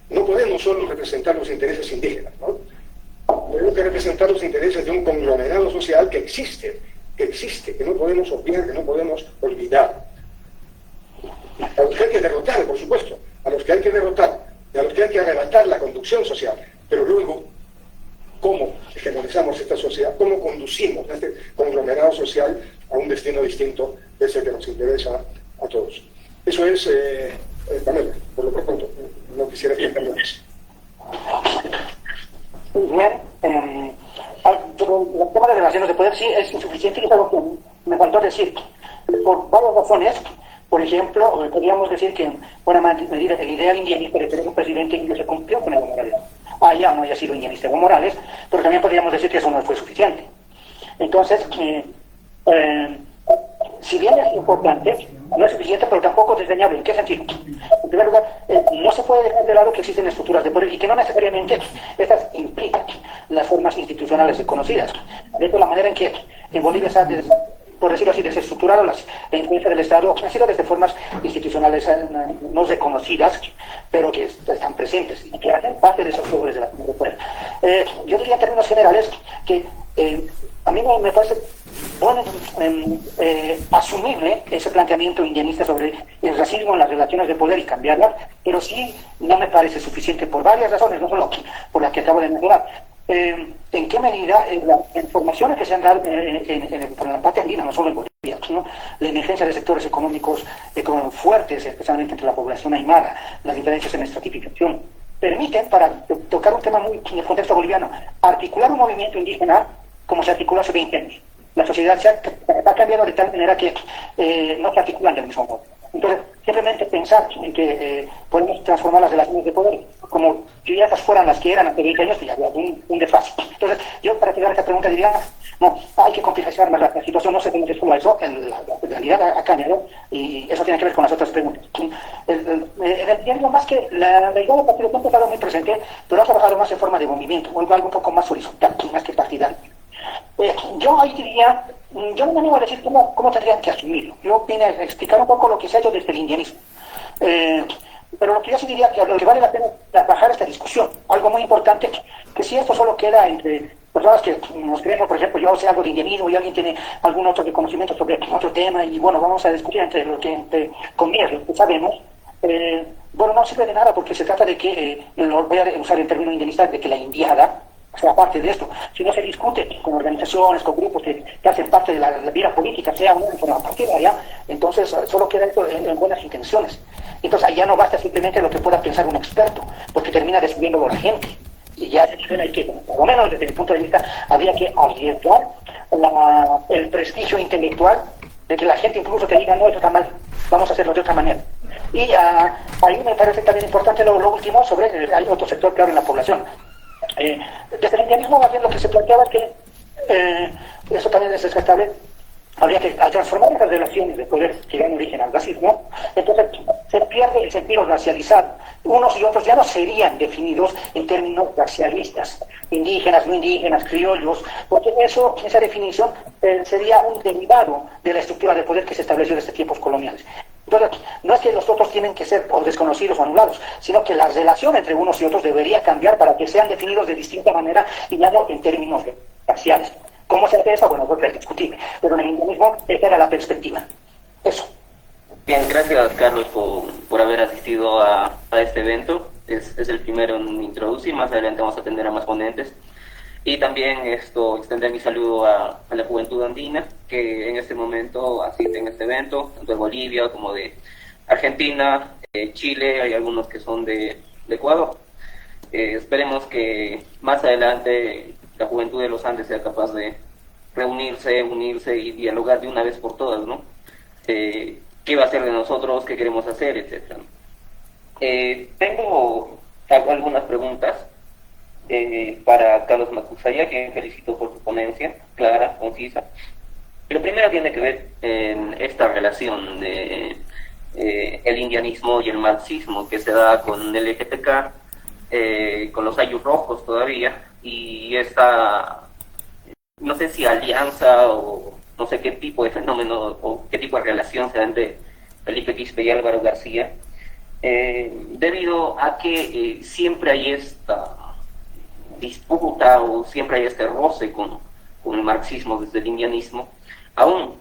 no podemos solo representar los intereses indígenas, ¿no? Tenemos que representar los intereses de un conglomerado social que existe, que no podemos obviar, que no podemos olvidar. A los que hay que derrotar, por supuesto, a los que hay que derrotar, y a los que hay que arrebatar la conducción social, pero luego, ¿cómo hegemonizamos esta sociedad? ¿Cómo conducimos a este conglomerado social a un destino distinto de ese que nos interesa a todos? Eso es, Pamela, por lo pronto, no quisiera explicarlo más. Bien, pero el tema de relaciones de poder sí es insuficiente y es algo que me faltó decir. Por varias razones. Por ejemplo, podríamos decir que en buena medida el ideal indianista de tener un presidente indio se cumplió con Evo Morales. Ya no haya sido indianista Evo Morales, pero también podríamos decir que eso no fue suficiente. Entonces, si bien es importante, no es suficiente, pero tampoco es desdeñable. ¿En qué sentido? En primer lugar, no se puede dejar de lado que existen estructuras de poder y que no necesariamente estas implican las formas institucionales conocidas. De hecho, la manera en que en Bolivia se ha, por decirlo así, desestructurado la influencia del Estado ha sido desde formas institucionales no reconocidas, pero que están presentes y que hacen parte de esos logros de la Comunidad de Poder. Yo diría en términos generales que a mí me parece bueno, asumible ese planteamiento indianista sobre el racismo en las relaciones de poder y cambiarlas, pero sí no me parece suficiente por varias razones, no solo por las que acabo de mencionar. ¿En qué medida las informaciones que se han dado por la parte andina, no solo en Bolivia, ¿no? La emergencia de sectores económicos fuertes, especialmente entre la población aymara, las diferencias en estratificación, permiten, para tocar un tema muy en el contexto boliviano, articular un movimiento indígena como se articuló hace 20 años? La sociedad se ha cambiado de tal manera que no se articulan del mismo modo. Entonces, simplemente pensar en que podemos transformar las relaciones de poder como si esas fueran las que eran hace 20 años, y había un desfase. pregunta diría, no, hay que complejizar más la situación, no se tiene que solo eso, en realidad ha cambiado y eso tiene que ver con las otras preguntas. En el diario, más que la idea del partido ha estado muy presente, pero ha trabajado más en forma de movimiento, o algo un poco más horizontal, más que partidario. Yo ahí diría, yo no me animo a decir cómo tendrían que asumirlo. Yo vine a explicar un poco lo que se ha hecho desde el indianismo. Pero lo que yo sí diría que lo que vale la pena es trabajar esta discusión. Algo muy importante, que si esto solo queda entre personas que nos creemos, por ejemplo, yo sé algo de indianismo y alguien tiene algún otro conocimiento sobre otro tema y bueno, vamos a discutir entre lo que conviene, lo que sabemos. Bueno, no sirve de nada porque se trata de que, lo voy a usar el término indianista, de que la indiada sea parte de esto. Si no se discute con organizaciones, con grupos que hacen parte de la vida política, sea una forma partidaria, entonces solo queda esto en buenas intenciones. Entonces allá no basta simplemente lo que pueda pensar un experto, porque termina decidiendo la gente. Y ya hay que, por lo menos desde mi punto de vista, habría que arriesgar el prestigio intelectual de que la gente incluso te diga, no, esto está mal, vamos a hacerlo de otra manera. Y ahí me parece también importante lo último sobre hay otro sector claro en la población. Desde el indianismo, más bien lo que se planteaba es que, eso también es descartable, habría que, al transformar las relaciones de poder que dan origen al racismo, entonces se pierde el sentido racializado. Unos y otros ya no serían definidos en términos racialistas, indígenas, no indígenas, criollos, porque esa definición sería un derivado de la estructura de poder que se estableció desde tiempos coloniales. Entonces, no es que los otros tienen que ser o desconocidos o anulados, sino que la relación entre unos y otros debería cambiar para que sean definidos de distinta manera y ya no en términos raciales. ¿Cómo se hace eso? Bueno, es discutible, pero en el mismo esa era la perspectiva. Eso. Bien, gracias Carlos por haber asistido a este evento. Es el primero en introducir, más adelante vamos a atender a más ponentes. Y también extender mi saludo a la juventud andina, que en este momento asiste en este evento, tanto de Bolivia como de Argentina, Chile, hay algunos que son de Ecuador. Esperemos que más adelante la juventud de los Andes sea capaz de reunirse, unirse y dialogar de una vez por todas, ¿no? ¿Qué va a hacer de nosotros? ¿Qué queremos hacer? Etcétera. Tengo algunas preguntas para Carlos Macusaya, que felicito por su ponencia, clara, concisa. Lo primero tiene que ver en esta relación de el indianismo y el marxismo que se da con el LGTK, con los ayllus rojos todavía, y esta, no sé si alianza o no sé qué tipo de fenómeno o qué tipo de relación se da entre Felipe Quispe y Álvaro García, debido a que siempre hay esta disputa o siempre hay este roce con el marxismo desde el indianismo, aún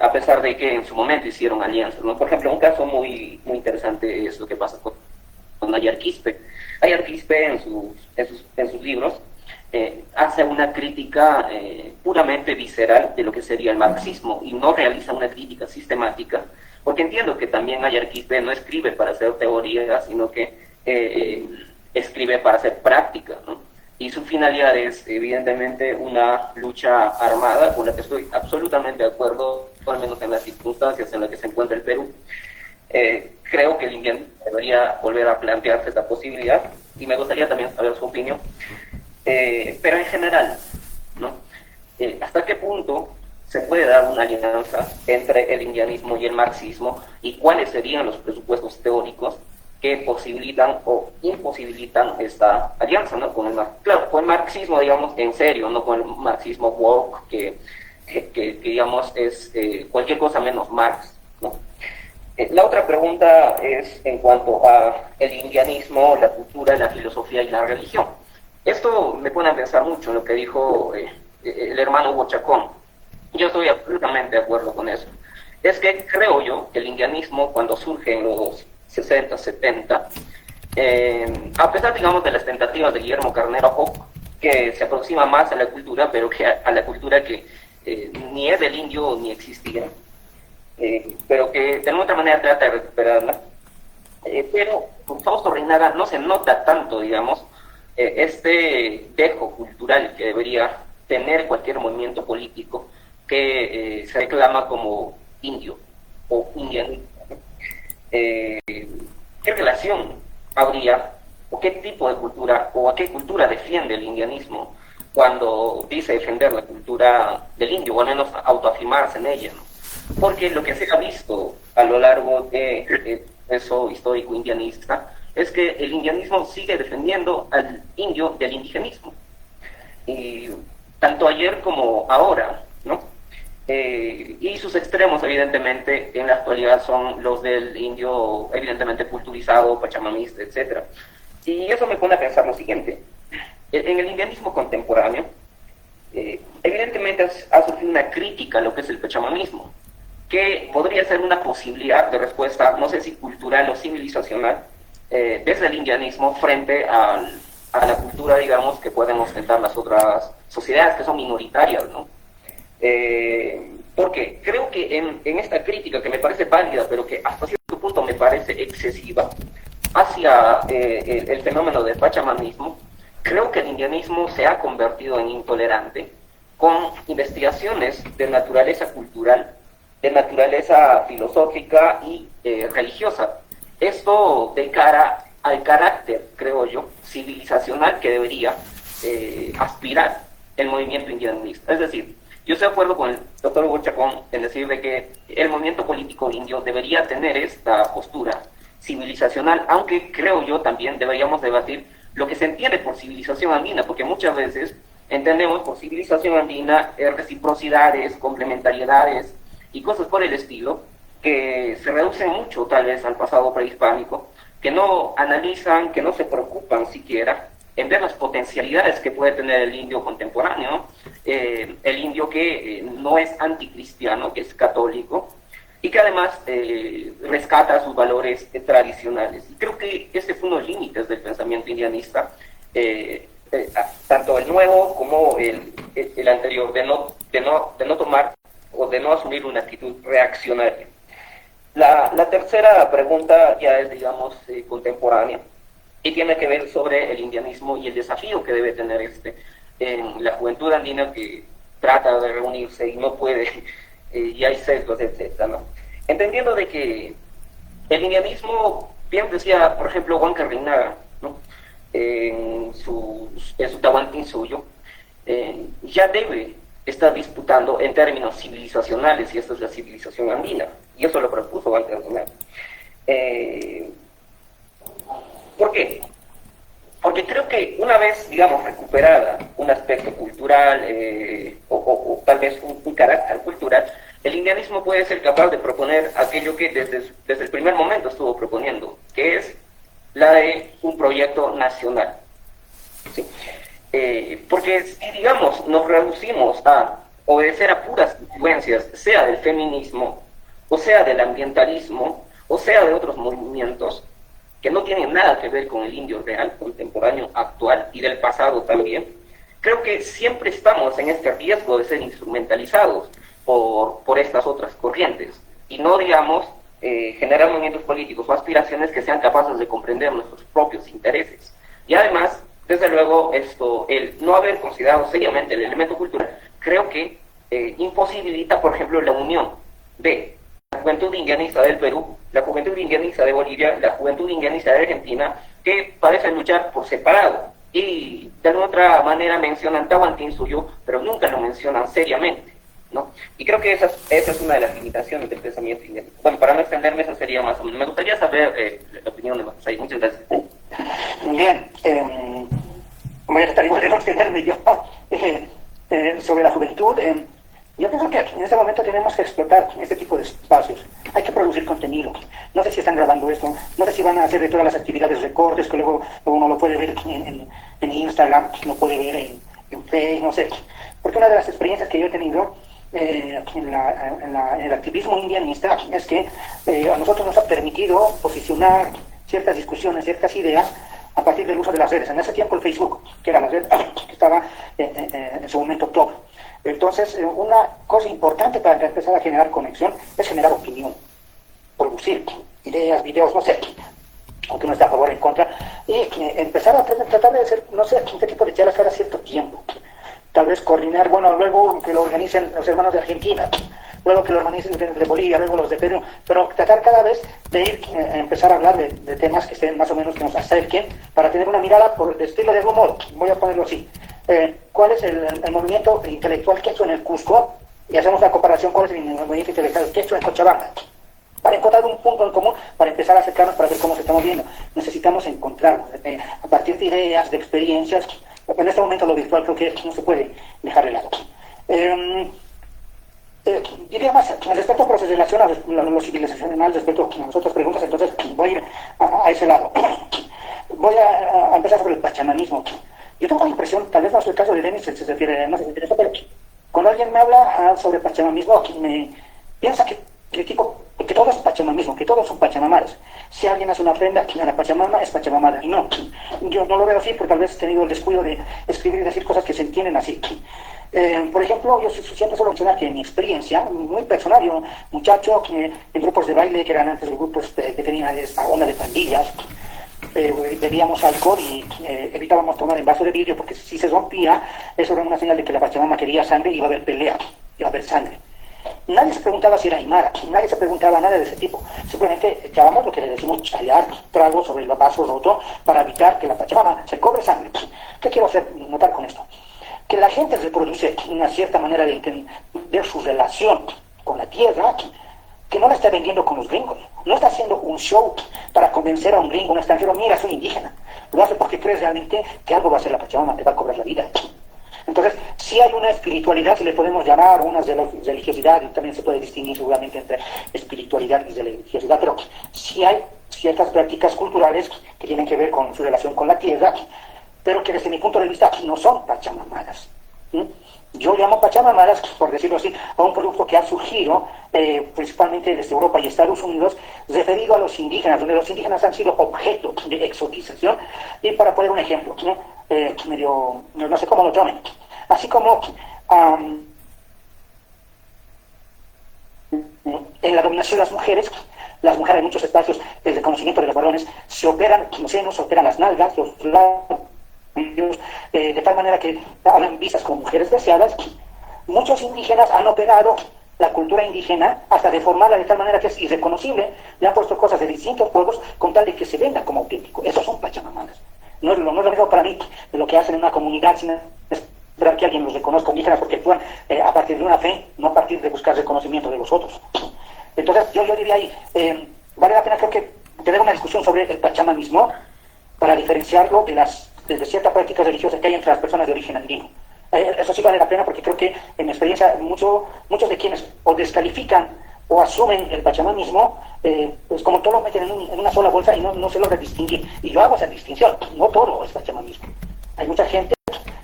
a pesar de que en su momento hicieron alianzas, ¿no? Por ejemplo, un caso muy interesante es lo que pasa con Ayar Quispe. Ayar Quispe en sus libros hace una crítica puramente visceral de lo que sería el marxismo y no realiza una crítica sistemática, porque entiendo que también Ayar Quispe no escribe para hacer teoría, sino que escribe para hacer práctica, ¿no? Y su finalidad es evidentemente una lucha armada, con la que estoy absolutamente de acuerdo, al menos en las circunstancias en las que se encuentra el Perú. Creo que el indianismo debería volver a plantearse esta posibilidad y me gustaría también saber su opinión. Pero en general, ¿no? ¿Hasta qué punto se puede dar una alianza entre el indianismo y el marxismo y cuáles serían los presupuestos teóricos que posibilitan o imposibilitan esta alianza, ¿no? Con el marxismo, digamos, en serio, no con el marxismo woke, que digamos es cualquier cosa menos Marx, ¿no? La otra pregunta es en cuanto a el indianismo, la cultura, la filosofía y la religión. Esto me pone a pensar mucho en lo que dijo el hermano Hugo Chacón. Yo estoy absolutamente de acuerdo con eso. Es que creo yo que el indianismo, cuando surge en los 60, 70, a pesar, digamos, de las tentativas de Guillermo Carnero, que se aproxima más a la cultura, pero que a la cultura que ni es del indio ni existía, pero que de alguna manera trata de recuperarla. Pero con Fausto Reinaga no se nota tanto, digamos, este dejo cultural que debería tener cualquier movimiento político que se reclama como indio o indianista. ¿Qué relación habría o qué tipo de cultura o a qué cultura defiende el indianismo cuando dice defender la cultura del indio, o al menos autoafirmarse en ella, ¿no? Porque lo que se ha visto a lo largo de eso histórico indianista es que el indianismo sigue defendiendo al indio del indigenismo. Y tanto ayer como ahora, ¿no? Y sus extremos, evidentemente, en la actualidad son los del indio, evidentemente culturizado, pachamamista, etc. Y eso me pone a pensar lo siguiente. En el indianismo contemporáneo, evidentemente ha sufrido una crítica a lo que es el pachamamismo, que podría ser una posibilidad de respuesta, no sé si cultural o civilizacional, desde el indianismo frente a la cultura, digamos, que pueden ostentar las otras sociedades que son minoritarias, ¿no? Porque creo que en esta crítica, que me parece válida, pero que hasta cierto punto me parece excesiva, hacia el fenómeno del pachamamismo, creo que el indianismo se ha convertido en intolerante con investigaciones de naturaleza cultural, de naturaleza filosófica y religiosa. Esto de cara al carácter, creo yo, civilizacional que debería aspirar el movimiento indianista. Es decir, yo estoy de acuerdo con el doctor Hugo Chacón en decir de que el movimiento político indio debería tener esta postura civilizacional, aunque creo yo también deberíamos debatir lo que se entiende por civilización andina, porque muchas veces entendemos por civilización andina reciprocidades, complementariedades y cosas por el estilo, que se reducen mucho tal vez al pasado prehispánico, que no analizan, que no se preocupan siquiera en ver las potencialidades que puede tener el indio contemporáneo, el indio que no es anticristiano, que es católico, y que además rescata sus valores tradicionales. Y creo que ese fue uno de los límites del pensamiento indianista, tanto el nuevo como el anterior, de no tomar o de no asumir una actitud reaccionaria. La tercera pregunta ya es, digamos, contemporánea, y tiene que ver sobre el indianismo y el desafío que debe tener en la juventud andina, que trata de reunirse y no puede, y hay sesgos, etcétera, ¿no? Entendiendo de que el indianismo, bien decía, por ejemplo, Juan Carrinaga, ¿no? en su Tahuantín suyo, ya debe estar disputando en términos civilizacionales, y esta es la civilización andina, y eso lo propuso Juan Carrinaga. ¿Por qué? Porque creo que una vez, digamos, recuperada un aspecto cultural o tal vez un carácter cultural, el indianismo puede ser capaz de proponer aquello que desde el primer momento estuvo proponiendo, que es la de un proyecto nacional. ¿Sí? Porque si, digamos, nos reducimos a obedecer a puras influencias, sea del feminismo, o sea del ambientalismo, o sea de otros movimientos, que no tienen nada que ver con el indio real, contemporáneo, actual y del pasado también, creo que siempre estamos en este riesgo de ser instrumentalizados por estas otras corrientes, y no, digamos, generar movimientos políticos o aspiraciones que sean capaces de comprender nuestros propios intereses. Y además, desde luego, el no haber considerado seriamente el elemento cultural, creo que imposibilita, por ejemplo, la unión de la juventud indianista del Perú, la juventud indianista de Bolivia, la juventud indianista de Argentina, que parecen luchar por separado, y de alguna otra manera mencionan Tahuantinsuyo, pero nunca lo mencionan seriamente, ¿no? Y creo que esa es una de las limitaciones del pensamiento indianista. Bueno, para no extenderme, eso sería más o menos. Me gustaría saber la opinión de Matusai. Muchas gracias. Bien, voy a tratar igual de no extenderme yo sobre la juventud. Yo pienso que en este momento tenemos que explotar este tipo de espacios. Hay que producir contenido. No sé si están grabando esto, no sé si van a hacer de todas las actividades recortes que luego uno lo puede ver en Instagram, lo puede ver en Facebook, no sé. Porque una de las experiencias que yo he tenido en el activismo indianista es que a nosotros nos ha permitido posicionar ciertas discusiones, ciertas ideas a partir del uso de las redes. En ese tiempo el Facebook, que era la red que estaba en su momento top. Entonces, una cosa importante para empezar a generar conexión es generar opinión, producir ideas, videos, no sé, aunque uno esté a favor o en contra, y empezar a tratar de hacer, no sé, qué tipo de charlas cada cierto tiempo. Tal vez coordinar, bueno, luego que lo organicen los hermanos de Argentina, luego que lo organicen de Bolivia, luego los de Perú, pero tratar cada vez de ir, empezar a hablar de temas que estén más o menos, que nos acerquen, para tener una mirada por el estilo de algún modo, voy a ponerlo así, ¿Cuál es el movimiento intelectual que he hecho en el Cusco? Y hacemos la comparación, ¿cuál es el movimiento intelectual que he hecho en Cochabamba? Para encontrar un punto en común, para empezar a acercarnos, para ver cómo se estamos viendo. Necesitamos encontrarnos, a partir de ideas, de experiencias. En este momento lo virtual creo que no se puede dejar de lado. Diría más, respecto al proceso de relación, a lo civilizacional, respecto a las otras preguntas, entonces voy a ir a ese lado. Voy a empezar sobre el pachamanismo. Yo tengo la impresión, tal vez no es el caso de Denis, se refiere más a eso, pero cuando alguien me habla sobre pachamanismo, me piensa que critico que todo es pachamamismo, que todos son pachamamadas. Si alguien hace una ofrenda a la pachamama, es pachamamada. Y no, yo no lo veo así porque tal vez he tenido el descuido de escribir y decir cosas que se entienden así. Por ejemplo, yo siempre suelo mencionar que en mi experiencia, muy personal, yo, muchacho, en grupos de baile que eran antes de grupos que tenían esta onda de pandillas, bebíamos alcohol y evitábamos tomar en vaso de vidrio porque si se rompía, eso era una señal de que la pachamama quería sangre y iba a haber pelea, iba a haber sangre. Nadie se preguntaba si era aymara, nadie se preguntaba nada de ese tipo. Simplemente echábamos lo que le decimos chayar, tragos sobre el vaso roto para evitar que la pachamama se cobre sangre. ¿Qué quiero hacer notar con esto? Que la gente reproduce una cierta manera de entender su relación con la tierra, que no la está vendiendo con los gringos. No está haciendo un show para convencer a un gringo, un extranjero, mira, soy indígena. Lo hace porque crees realmente que algo va a hacer la pachamama, te va a cobrar la vida. Entonces, si hay una espiritualidad, si le podemos llamar, una religiosidad, y también se puede distinguir seguramente entre espiritualidad y religiosidad, pero si hay ciertas prácticas culturales que tienen que ver con su relación con la tierra, pero que desde mi punto de vista no son pachamamadas. Yo llamo pachamamadas, por decirlo así, a un producto que ha surgido principalmente desde Europa y Estados Unidos, referido a los indígenas, donde los indígenas han sido objeto de exotización. Y para poner un ejemplo, no sé cómo lo tomen, así como en la dominación de las mujeres en muchos espacios, el reconocimiento de los varones, se operan los senos, se operan las nalgas, los labios, de tal manera que hablan vistas como mujeres deseadas. Muchos indígenas han operado la cultura indígena hasta deformarla de tal manera que es irreconocible. Le han puesto cosas de distintos pueblos con tal de que se venda como auténtico. Esos son pachamamadas. No es lo mismo para mí de lo que hacen en una comunidad sin esperar que alguien los reconozca indígenas, porque actúan a partir de una fe, no a partir de buscar reconocimiento de los otros. Entonces yo diría ahí, vale la pena creo que tener una discusión sobre el pachamanismo para diferenciarlo de ciertas prácticas religiosas que hay entre las personas de origen andino. Eso sí vale la pena porque creo que en mi experiencia muchos de quienes o descalifican o asumen el pachamanismo, pues como todo lo meten en una sola bolsa y no se logra distinguir. Y yo hago esa distinción, no todo es pachamanismo. Hay mucha gente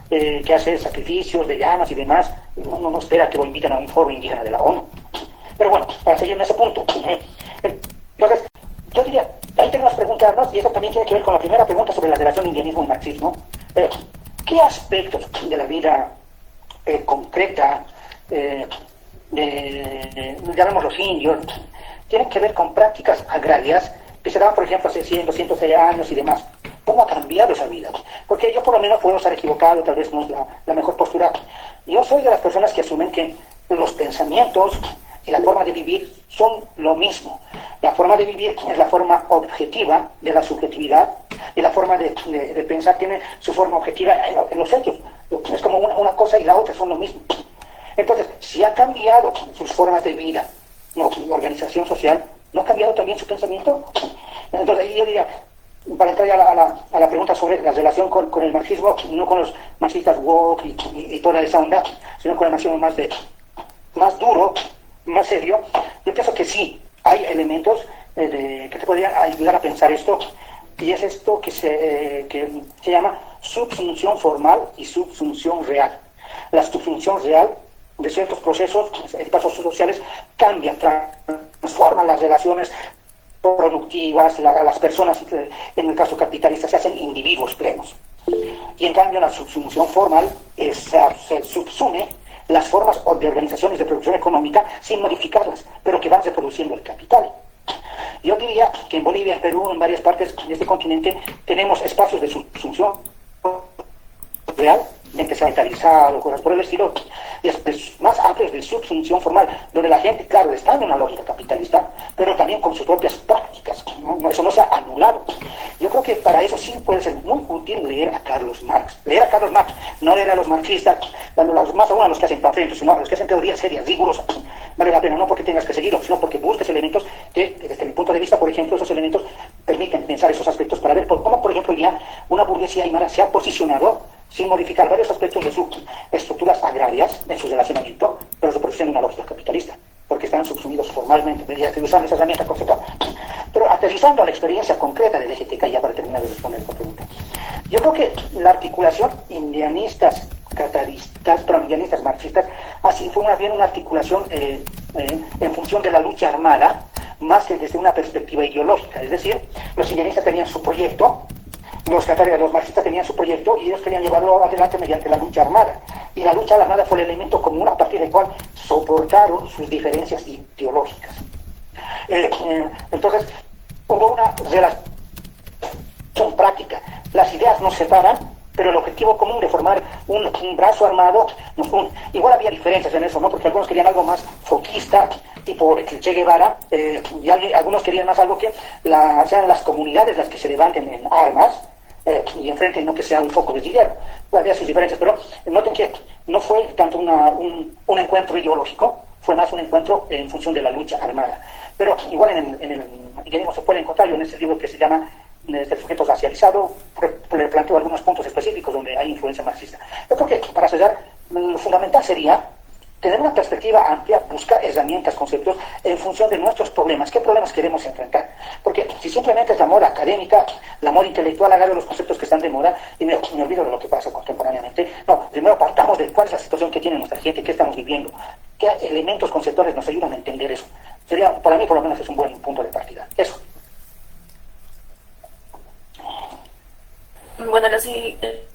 que hace sacrificios de llamas y demás, no espera que lo inviten a un foro indígena de la ONU. Pero bueno, para seguir en ese punto, entonces, yo diría, ahí tenemos que preguntarnos, y eso también tiene que ver con la primera pregunta sobre la relación indianismo y marxismo, ¿qué aspectos de la vida concreta, llamemos los indios, tienen que ver con prácticas agrarias que se daban, por ejemplo, hace 100, 200 años y demás? ¿Cómo ha cambiado esa vida? Porque yo por lo menos puedo estar equivocado, tal vez no es la mejor postura. Yo soy de las personas que asumen que los pensamientos y la forma de vivir son lo mismo. La forma de vivir es la forma objetiva de la subjetividad y la forma de pensar tiene su forma objetiva en los hechos. Es como una cosa y la otra son lo mismo. Entonces, si ha cambiado sus formas de vida, su organización social, ¿no ha cambiado también su pensamiento? Entonces, yo diría, para entrar ya a la pregunta sobre la relación con el marxismo, no con los marxistas woke y toda esa onda, sino con el marxismo más duro, más serio, yo pienso que sí, hay elementos que te podrían ayudar a pensar esto, y es esto que se llama subsunción formal y subsunción real. La subsunción real de ciertos procesos, pasos sociales, cambian, transforman las relaciones productivas, las personas, en el caso capitalista, se hacen individuos plenos. Y en cambio la subsunción formal se subsume las formas de organizaciones de producción económica sin modificarlas, pero que van reproduciendo el capital. Yo diría que en Bolivia, en Perú, en varias partes de este continente, tenemos espacios de subsunción real que se ha mentalizado, cosas por el estilo, es más amplios de subsunción formal, donde la gente, claro, está en una lógica capitalista, pero también con sus propias prácticas, ¿no? Eso no se ha anulado. Yo creo que para eso sí puede ser muy útil leer a Carlos Marx. Leer a Carlos Marx, no leer a los marxistas, más aún a los que hacen panfletos, sino a los que hacen teorías serias, rigurosas. Vale la pena, no porque tengas que seguirlo, sino porque busques elementos que, desde mi punto de vista, por ejemplo, esos elementos permiten pensar esos aspectos para ver cómo, por ejemplo, ya una burguesía aymara se ha posicionado sin modificar varios aspectos de sus estructuras agrarias en su relacionamiento, pero reproduciendo una lógica capitalista, porque están subsumidos formalmente, mediante usando esa herramienta conceptual. Pero aterrizando a la experiencia concreta del EGTK, ya para terminar de responder esta pregunta, yo creo que la articulación indianistas, cataristas, indianistas marxistas, así fue más bien una articulación en función de la lucha armada, más que desde una perspectiva ideológica. Es decir, los indianistas tenían su proyecto, los marxistas tenían su proyecto y ellos querían llevarlo adelante mediante la lucha armada. Y la lucha armada fue el elemento común a partir del cual soportaron sus diferencias ideológicas. Entonces, hubo una relación práctica. Las ideas nos separan, pero el objetivo común de formar un brazo armado nos une. Igual había diferencias en eso, ¿no? Porque algunos querían algo más foquista, tipo Che Guevara, y algunos querían más algo que sean las comunidades las que se levanten en armas y enfrenten, no que sea un foco de dinero. Había sus diferencias, pero noten que no fue tanto un encuentro ideológico, fue más un encuentro en función de la lucha armada. Pero igual en el indianismo se puede encontrar, yo en este libro que se llama El sujeto racializado, le planteo algunos puntos específicos donde hay influencia marxista. Yo creo que para cerrar, lo fundamental sería tener una perspectiva amplia, buscar herramientas, conceptos en función de nuestros problemas. ¿Qué problemas queremos enfrentar? Porque si simplemente es la moda académica, la moda intelectual, agarro los conceptos que están de moda y me olvido de lo que pasa contemporáneamente. No, primero partamos de cuál es la situación que tiene nuestra gente, qué estamos viviendo, qué elementos conceptuales nos ayudan a entender eso. Sería, para mí por lo menos es un buen punto de partida. Eso. Bueno, la siguiente